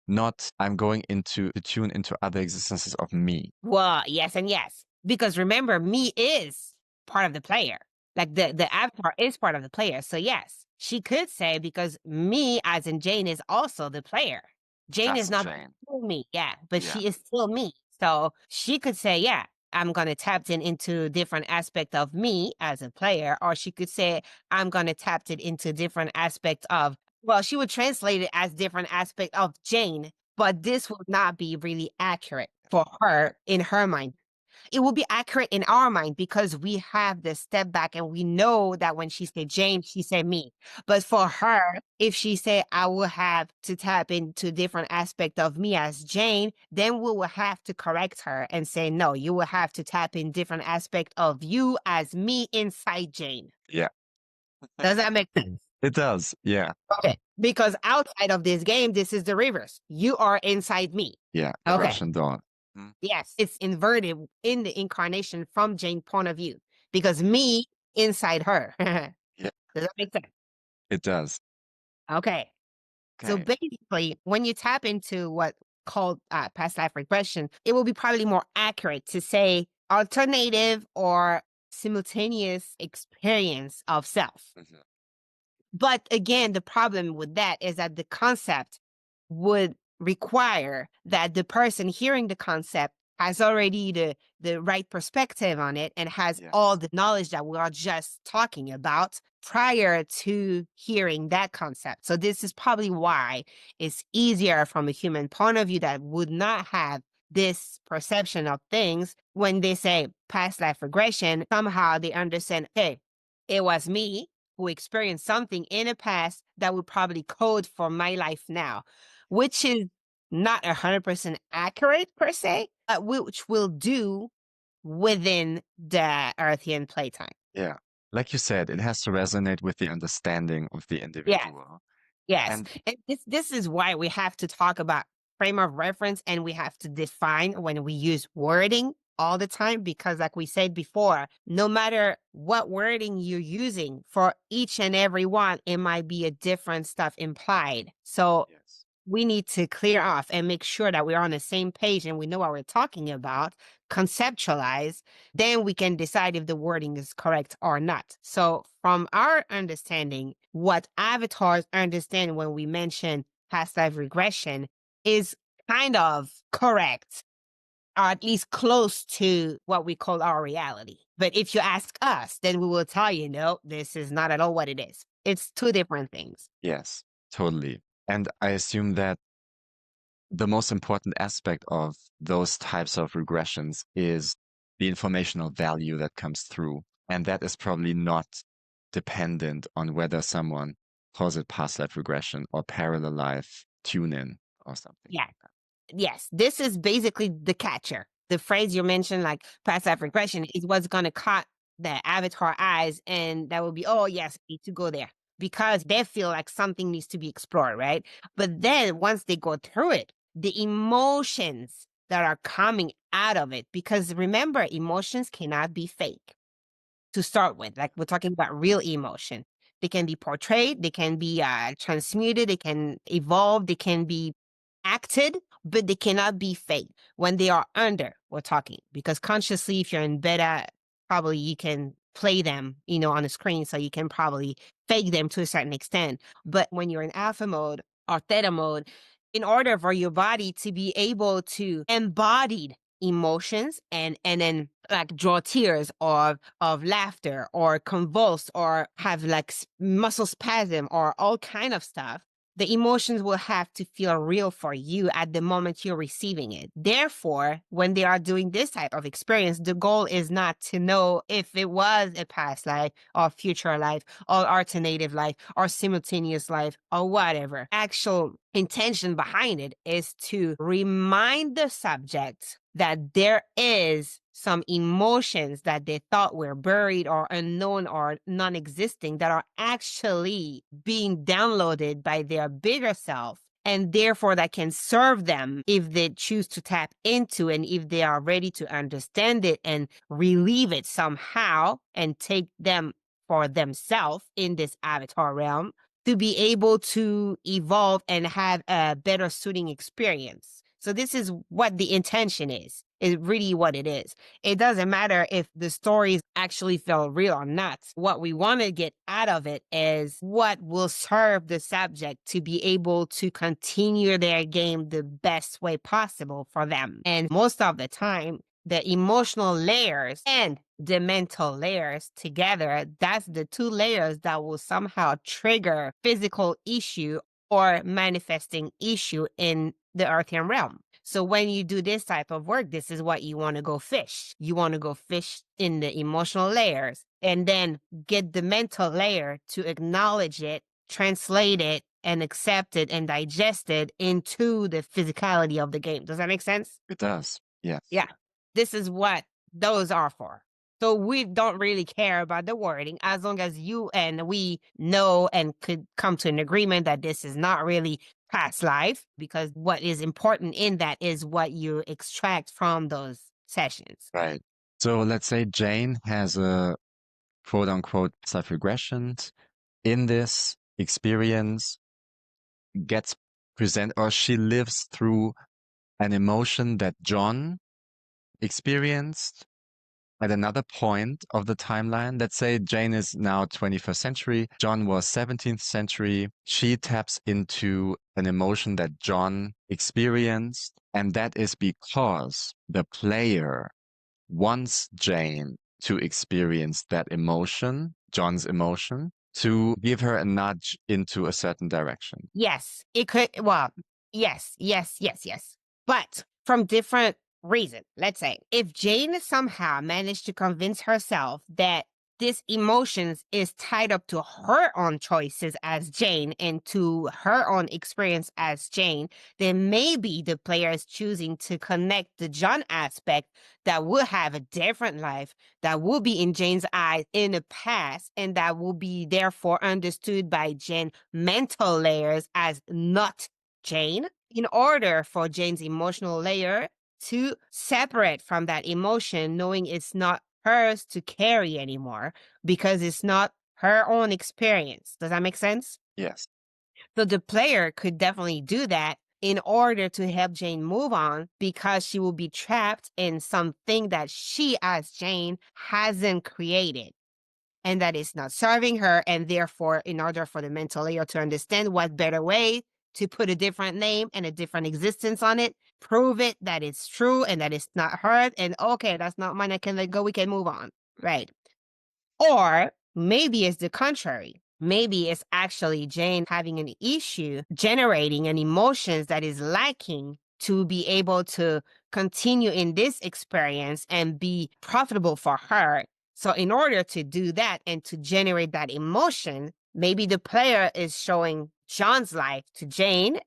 Not I'm going to tune into other existences of me. Well, yes and yes. Because remember, me is part of the player. Like the avatar is part of the player. So yes, she could say, because me, as in Jane, is also the player. Jane is Just not Jane. still me, yeah, but Yeah. she is still me. So she could say, yeah, I'm gonna tap in into different aspect of me as a player, or she could say, I'm gonna tap it into different aspect of, well, she would translate it as different aspect of Jane, but this would not be really accurate for her in her mind. It will be accurate in our mind because we have the step back and we know that when she said Jane, she said me. But for her, if she said I will have to tap into different aspect of me as Jane, then we will have to correct her and say, no, you will have to tap in different aspect of you as me inside Jane. Yeah. Does that make sense? It does. Yeah. Okay. Because outside of this game, this is the reverse. You are inside me. Yeah. The Okay. Russian dawn. Yes, it's inverted in the incarnation from Jane's point of view, because me inside her. Yeah. Does that make sense? It does. Okay. So Okay. basically, when you tap into what called past life regression, it will be probably more accurate to say alternative or simultaneous experience of self. Mhm. But again, the problem with that is that the concept would require that the person hearing the concept has already the right perspective on it and has Yeah. all the knowledge that we are just talking about prior to hearing that concept. So this is probably why it's easier from a human point of view that would not have this perception of things. When they say past life regression, somehow they understand, hey, it was me who experienced something in the past that would probably code for my life now, which is not 100% accurate per se, but which will do within the Earthian playtime. Yeah. Like you said, it has to resonate with the understanding of the Yes, individual. yes. And And this is why we have to talk about frame of reference and we have to define when we use wording all the time, because like we said before, no matter what wording you're using for each and every one, it might be a different stuff implied. So yes. we need to clear off and make sure that we're on the same page and we know what we're talking about, conceptualize, then we can decide if the wording is correct or not. So, from our understanding, what avatars understand when we mention past life regression is kind of correct, or at least close to what we call our reality. But if you ask us, then we will tell you, no, this is not at all what it is. It's two different things. Yes, totally. And I assume that the most important aspect of those types of regressions is the informational value that comes through. And that is probably not dependent on whether someone calls it past life regression or parallel life tune in or something Yeah. like that. Yes, this is basically the catcher. The phrase you mentioned, like past life regression, is what's going to caught the avatar eyes, and that will be, oh, yes, I need to go there because they feel like something needs to be explored, right? But then once they go through it, the emotions that are coming out of it, because remember, emotions cannot be fake to start with. Like we're talking about real emotion. They can be portrayed, they can be transmuted, they can evolve, they can be acted, but they cannot be fake when they are under. We're talking because consciously, if you're in beta, probably you can play them, on the screen. So you can probably fake them to a certain extent. But when you're in alpha mode or theta mode, in order for your body to be able to embody emotions and then like draw tears of laughter or convulse or have like muscle spasm or all kind of stuff, the emotions will have to feel real for you at the moment you're receiving it. Therefore, when they are doing this type of experience, the goal is not to know if it was a past life or future life or alternative life or simultaneous life or whatever. Actual intention behind it is to remind the subject that there is some emotions that they thought were buried or unknown or non-existing that are actually being downloaded by their bigger self, and therefore that can serve them if they choose to tap into and if they are ready to understand it and relieve it somehow and take them for themselves in this avatar realm to be able to evolve and have a better suiting experience. So this is what the intention is really what it is. It doesn't matter if the stories actually feel real or not. What we want to get out of it is what will serve the subject to be able to continue their game the best way possible for them. And most of the time, the emotional layers and the mental layers together, that's the two layers that will somehow trigger physical issue or manifesting issue in the Earthian realm. So when you do this type of work, this is what you want to go fish. You want to go fish in the emotional layers and then get the mental layer to acknowledge it, translate it, and accept it and digest it into the physicality of the game. Does that make sense? It does. Yes. Yeah. This is what those are for. So we don't really care about the wording as long as you and we know and could come to an agreement that this is not really past life, because what is important in that is what you extract from those sessions. Right. So let's say Jane has a quote unquote self-regression. In this experience, gets present or she lives through an emotion that John experienced at another point of the timeline. Let's say Jane is now 21st century, John was 17th century. She taps into an emotion that John experienced, and that is because the player wants Jane to experience that emotion, John's emotion, to give her a nudge into a certain direction. Yes, it could. Well, yes. But from different reasons. Let's say if Jane somehow managed to convince herself that this emotions is tied up to her own choices as Jane and to her own experience as Jane, then maybe the player is choosing to connect the John aspect that will have a different life, that will be in Jane's eyes in the past, and that will be therefore understood by Jane mental layers as not Jane, in order for Jane's emotional layer to separate from that emotion, knowing it's not hers to carry anymore because it's not her own experience. Does that make sense? Yes. So the player could definitely do that in order to help Jane move on, because she will be trapped in something that she as Jane hasn't created and that is not serving her. And therefore, in order for the mental layer to understand what better way to put a different name and a different existence on it, prove it that it's true and that it's not hers, and okay, that's not mine, I can let go, we can move on, right? Or maybe it's the contrary. Maybe it's actually Jane having an issue generating an emotions that is lacking to be able to continue in this experience and be profitable for her. So in order to do that and to generate that emotion, maybe the player is showing John's life to Jane,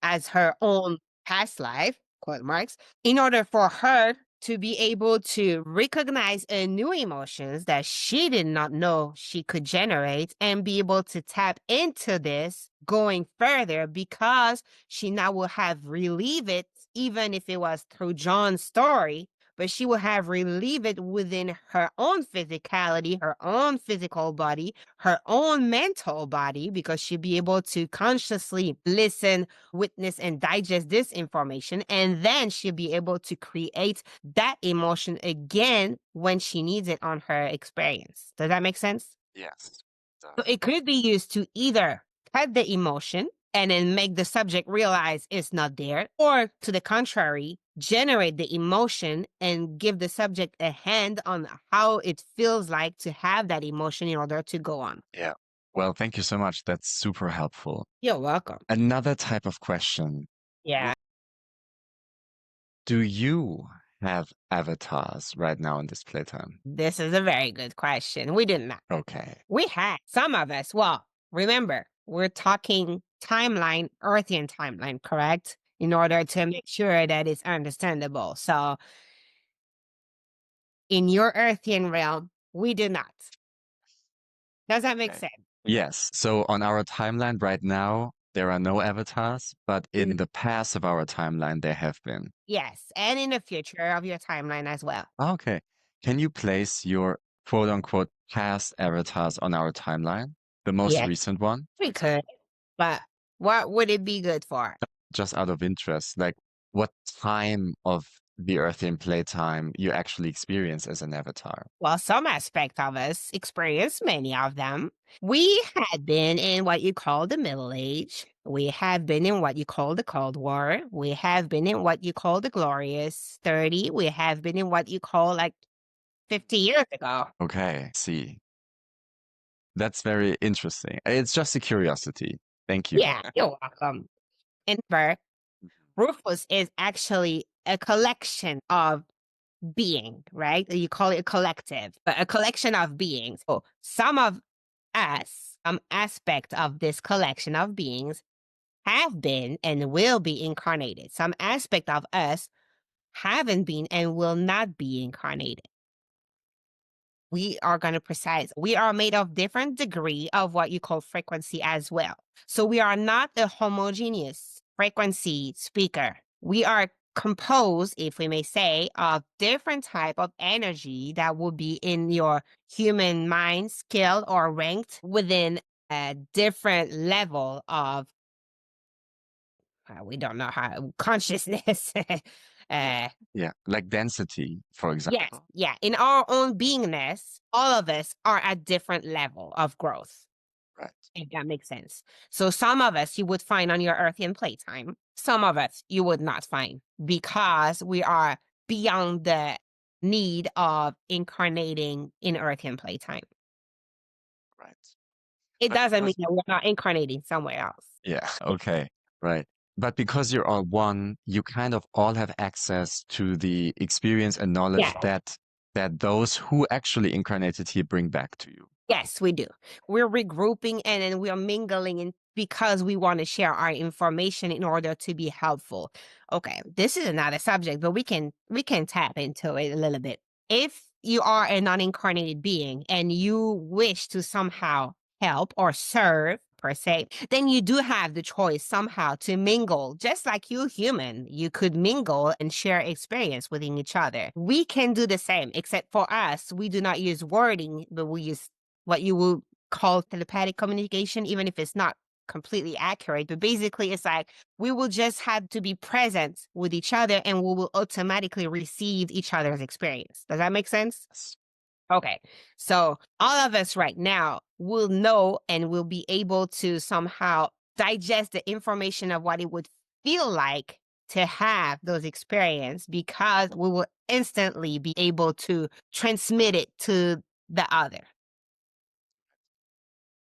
as her own past life, quote marks, in order for her to be able to recognize a new emotions that she did not know she could generate and be able to tap into this going further, because she now will have relieve it, even if it was through John's story, but she will have relieve it within her own physicality, her own physical body, her own mental body, because she'll be able to consciously listen, witness, and digest this information. And then she'll be able to create that emotion again when she needs it on her experience. Does that make sense? Yes. So it could be used to either cut the emotion and then make the subject realize it's not there, or to the contrary, generate the emotion and give the subject a hand on how it feels like to have that emotion in order to go on. Yeah. Well, thank you so much. That's super helpful. You're welcome. Another type of question. Yeah. Do you have avatars right now in this playtime? This is a very good question. We did not. Okay. We had some of us. Well, remember, we're talking timeline, Earthian timeline, correct? In order to make sure that it's understandable. So in your Earthian realm, we do not. Does that make Okay. sense? Yes. So on our timeline right now, there are no avatars, but in the past of our timeline, there have been. Yes, and in the future of your timeline as well. Okay. Can you place your quote unquote past avatars on our timeline? The most Yeah, recent one? we could. But what would it be good for? Just out of interest, like what time of the Earthian playtime you actually experience as an avatar? Well, some aspect of us experience many of them. We had been in what you call the Middle Age. We have been in what you call the Cold War. We have been in what you call the Glorious 30. We have been in what you call like 50 years ago. Okay, see. That's very interesting. It's just a curiosity. Thank you. Yeah, you're welcome. And Rufus is actually a collection of being, right? You call it a collective, but a collection of beings. So some of us, some aspect of this collection of beings have been and will be incarnated. Some aspect of us haven't been and will not be incarnated. We are going to precise. We are made of different degree of what you call frequency as well. So we are not a homogeneous frequency speaker. We are composed, if we may say, of different type of energy that will be in your human mind scale or ranked within a different level of we don't know how consciousness. Yeah, like density, for Yes, example. yeah. In our own beingness, all of us are at different level of growth. Right. If that makes sense. So some of us you would find on your Earthian playtime. Some of us you would not find because we are beyond the need of incarnating in Earthian playtime. Right. It But doesn't mean because that we're not incarnating somewhere else. yeah, okay. Right. But because you're all one, you kind of all have access to the experience and knowledge Yeah. that those who actually incarnated here bring back to you. Yes, we do. We're regrouping and then we are mingling in because we want to share our information in order to be helpful. Okay, this is another subject, but we can tap into it a little bit. If you are a non-incarnated being and you wish to somehow help or serve per se, then you do have the choice somehow to mingle. Just like you human, you could mingle and share experience within each other. We can do the same, except for us, we do not use wording, but we use what you would call telepathic communication, even if it's not completely accurate. But basically, it's like we will just have to be present with each other and we will automatically receive each other's experience. Does that make sense? Yes. Okay. So all of us right now will know and will be able to somehow digest the information of what it would feel like to have those experiences because we will instantly be able to transmit it to the other.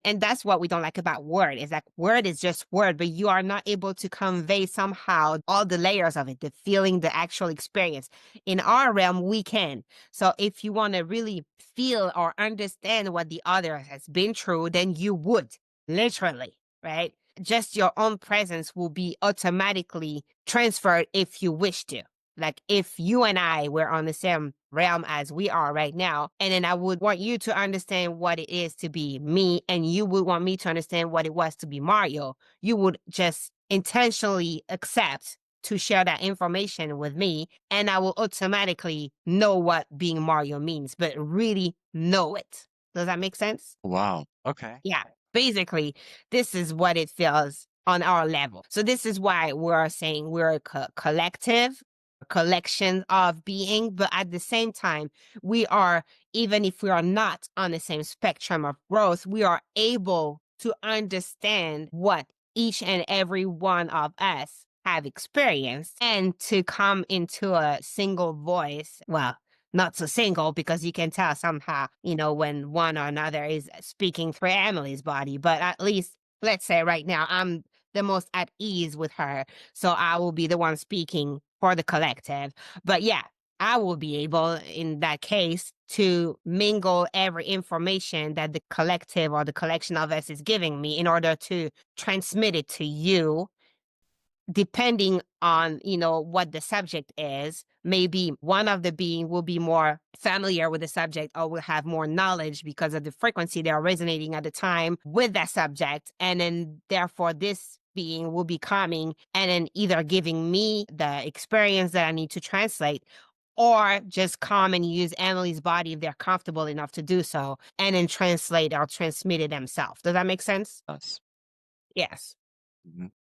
And that's what we don't like about word is like word is just word, but you are not able to convey somehow all the layers of it, the feeling, the actual experience. In our realm, we can. So if you want to really feel or understand what the other has been through, then you would literally, right? Just your own presence will be automatically transferred if you wish to. Like if you and I were on the same realm as we are right now, and then I would want you to understand what it is to be me, and you would want me to understand what it was to be Mario, you would just intentionally accept to share that information with me, and I will automatically know what being Mario means, but really know it. Does that make sense? Wow. Okay. Yeah. Basically, this is what it feels on our level. So this is why we're saying we're a collective, a collection of being, but at the same time, we are, even if we are not on the same spectrum of growth, we are able to understand what each and every one of us have experienced and to come into a single voice. Well, not so single because you can tell somehow, when one or another is speaking through Emily's body. But at least, let's say right now, I'm the most at ease with her. So I will be the one speaking for the collective. But yeah, I will be able, in that case, to mingle every information that the collective or the collection of us is giving me in order to transmit it to you depending on what the subject is. Maybe one of the being will be more familiar with the subject or will have more knowledge because of the frequency they're resonating at the time with that subject, and then therefore this being will be coming and then either giving me the experience that I need to translate, or just come and use Emily's body if they're comfortable enough to do so, and then translate or transmit it themselves. Does that make sense? Yes. Yes.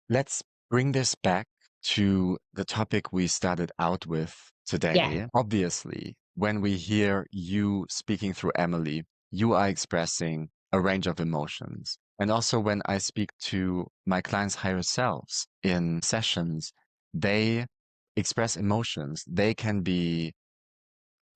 Let's bring this back to the topic we started out with Yeah. today. Obviously, when we hear you speaking through Emily, you are expressing a range of emotions. And also, when I speak to my clients' higher selves in sessions, they express emotions. They can be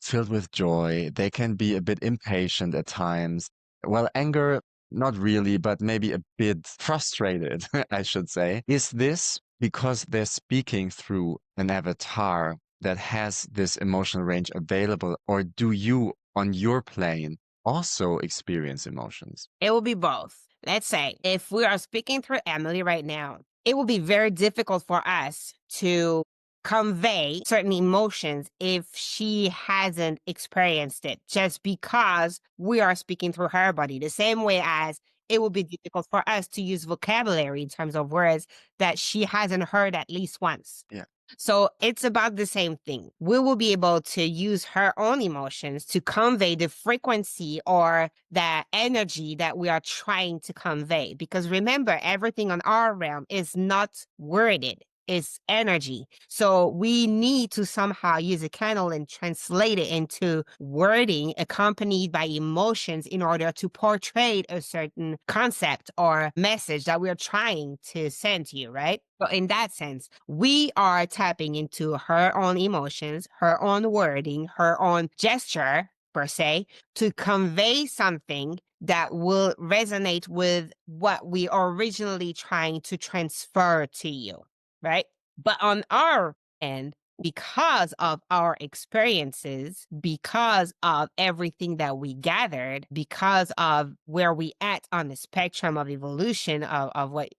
filled with joy. They can be a bit impatient at times. Well, anger, not really, but maybe a bit frustrated, I should say. Is this because they're speaking through an avatar that has this emotional range available, or do you, on your plane, also experience emotions? It will be both. Let's say if we are speaking through Emily right now, it will be very difficult for us to convey certain emotions if she hasn't experienced it, just because we are speaking through her body. The same way as it will be difficult for us to use vocabulary in terms of words that she hasn't heard at least once. Yeah. So it's about the same thing. We will be able to use her own emotions to convey the frequency or the energy that we are trying to convey. Because remember, everything on our realm is not worded. It's energy. So we need to somehow use a channel and translate it into wording accompanied by emotions in order to portray a certain concept or message that we're trying to send to you, right? So in that sense, we are tapping into her own emotions, her own wording, her own gesture, per se, to convey something that will resonate with what we are originally trying to transfer to you, right? But on our end, because of our experiences, because of everything that we gathered, because of where we at on the spectrum of evolution of what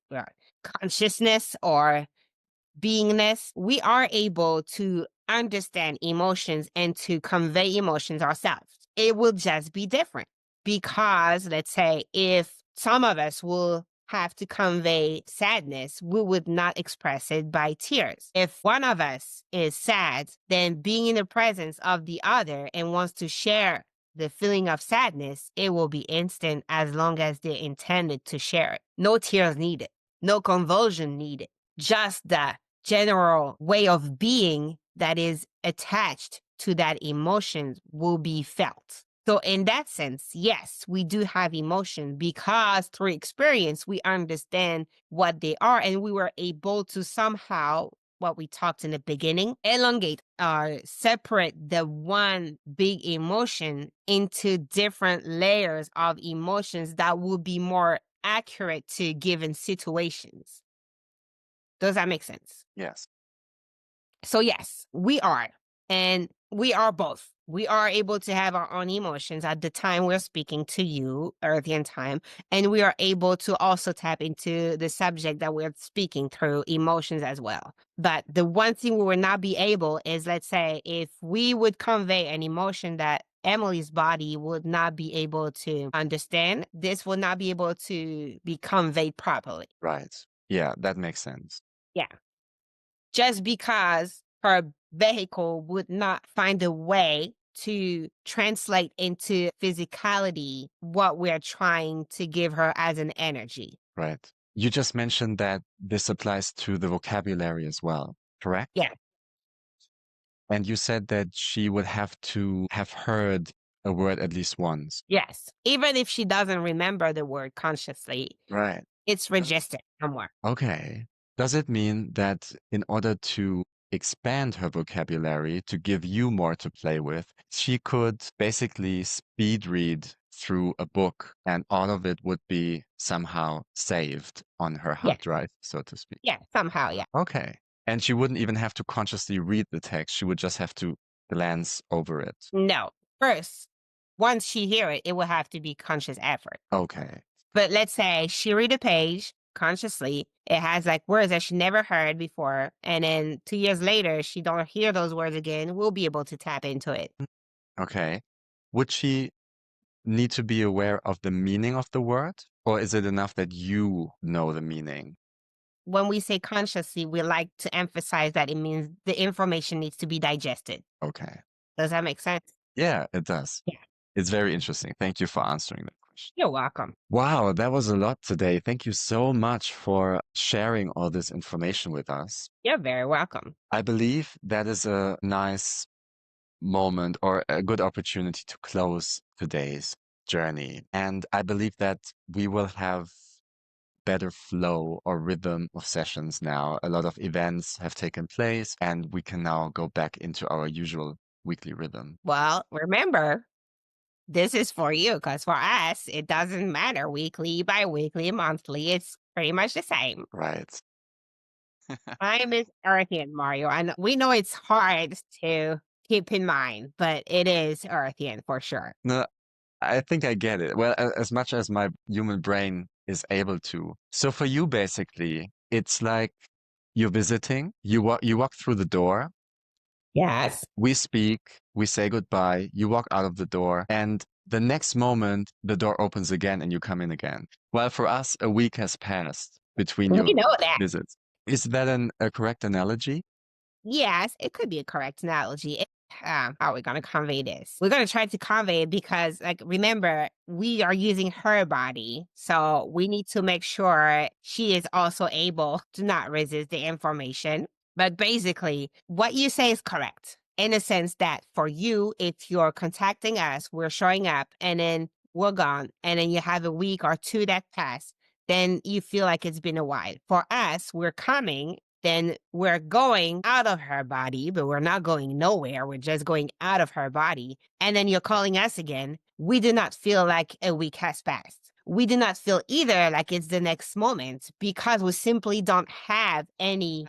consciousness or beingness, we are able to understand emotions and to convey emotions ourselves. It will just be different because, let's say, if some of us will have to convey sadness, we would not express it by tears. If one of us is sad, then being in the presence of the other and wants to share the feeling of sadness, it will be instant as long as they intended to share it. No tears needed, no convulsion needed, just the general way of being that is attached to that emotion will be felt. So in that sense, yes, we do have emotion because through experience, we understand what they are and we were able to somehow, what we talked in the beginning, elongate or separate the one big emotion into different layers of emotions that will be more accurate to given situations. Does that make sense? Yes. So yes, we are. And we are both. We are able to have our own emotions at the time we're speaking to you, Earthian time. And we are able to also tap into the subject that we're speaking through emotions as well. But the one thing we will not be able is, let's say, if we would convey an emotion that Emily's body would not be able to understand, this will not be able to be conveyed properly. Right. Yeah, that makes sense. Yeah. just because her vehicle would not find a way to translate into physicality what we're trying to give her as an energy. Right. You just mentioned that this applies to the vocabulary as well, correct? Yeah. And you said that she would have to have heard a word at least once. Yes. Even if she doesn't remember the word consciously, Right. it's registered somewhere. Okay. Does it mean that in order to expand her vocabulary, to give you more to play with, she could basically speed read through a book and all of it would be somehow saved on her hard Yes. drive, so to speak? Yeah. Somehow. Yeah. Okay. And she wouldn't even have to consciously read the text. She would just have to glance over it. No. First, once she hear it, it will have to be conscious effort. Okay. But let's say she read a page consciously. It has like words that she never heard before. And then 2 years later, she don't hear those words again. We'll be able to tap into it. Okay. Would she need to be aware of the meaning of the word? Or is it enough that you know the meaning? When we say consciously, we like to emphasize that it means the information needs to be digested. Okay. Does that make sense? Yeah, it does. Yeah. It's very interesting. Thank you for answering that question. You're welcome. Wow, that was a lot today. Thank you so much for sharing all this information with us. You're very welcome. I believe that is a nice moment or a good opportunity to close today's journey. And I believe that we will have better flow or rhythm of sessions now. A lot of events have taken place and we can now go back into our usual weekly rhythm. Well, remember, this is for you because for us, it doesn't matter weekly, bi-weekly, monthly. It's pretty much the same. Right. Time is Earthian, Mario. And we know it's hard to keep in mind, but it is Earthian for sure. No, I think I get it. Well, as much as my human brain is able to. So for you, basically, it's like you're visiting, you walk through the door, Yes. we speak, we say goodbye, you walk out of the door, and the next moment the door opens again and you come in again. While for us, a week has passed between your We know that. visits. Is that a correct analogy? Yes, it could be a correct analogy. How are we going to convey this? We're going to try to convey it because, like, remember, we are using her body. So we need to make sure she is also able to not resist the information. But basically, what you say is correct in the sense that for you, if you're contacting us, we're showing up and then we're gone, and then you have a week or two that pass, then you feel like it's been a while. For us, we're coming, then we're going out of her body, but we're not going nowhere. We're just going out of her body. And then you're calling us again. We do not feel like a week has passed. We do not feel either like it's the next moment because we simply don't have any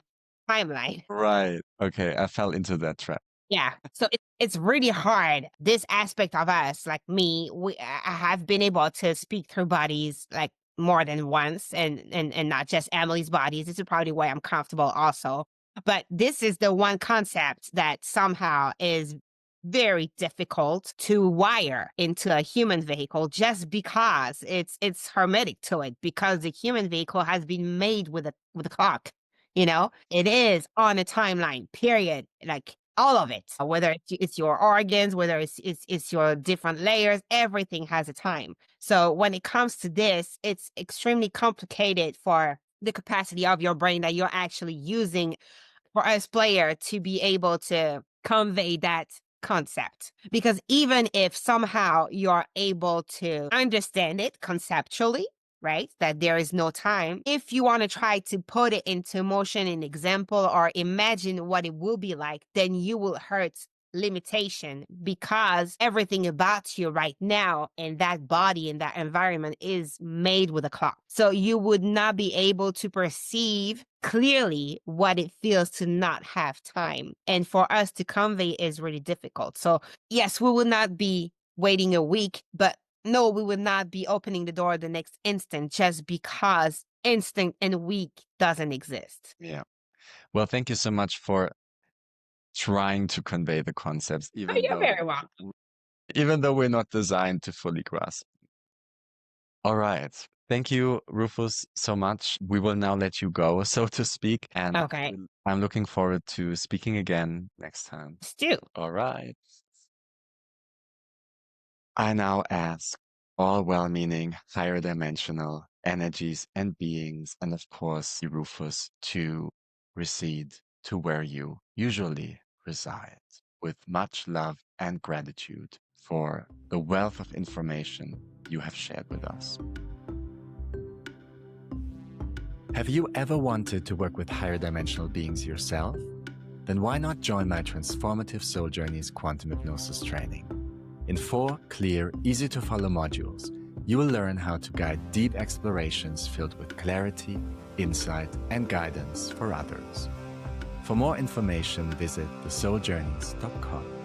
timeline. Right. Okay, I fell into that trap. Yeah. So it's really hard. This aspect of us, like me, I have been able to speak through bodies like more than once and not just Emily's bodies. This is probably why I'm comfortable also. But this is the one concept that somehow is very difficult to wire into a human vehicle just because it's hermetic to it, because the human vehicle has been made with a clock. It is on a timeline, period. Like all of it, whether it's your organs, whether it's your different layers, everything has a time. So when it comes to this, it's extremely complicated for the capacity of your brain that you're actually using for us player to be able to convey that concept. Because even if somehow you're able to understand it conceptually, right, that there is no time, if you want to try to put it into motion in example or imagine what it will be like, then you will hurt limitation because everything about you right now in that body, in that environment is made with a clock. So you would not be able to perceive clearly what it feels to not have time. And for us to convey is really difficult. So yes, we will not be waiting a week, but no, we would not be opening the door the next instant just because instant and week doesn't exist. Yeah. Well, thank you so much for trying to convey the concepts, Oh, you're very welcome. even though we're not designed to fully grasp. All right. Thank you, Rufus, so much. We will now let you go, so to speak. And Okay. I'm looking forward to speaking again next time. Stu. All right. I now ask all well-meaning, higher dimensional energies and beings, and of course, Rufus, to recede to where you usually reside, with much love and gratitude for the wealth of information you have shared with us. Have you ever wanted to work with higher dimensional beings yourself? Then why not join my transformative Soul Journeys Quantum Hypnosis training? In 4 clear, easy-to-follow modules, you will learn how to guide deep explorations filled with clarity, insight, and guidance for others. For more information, visit thesouljourneys.com.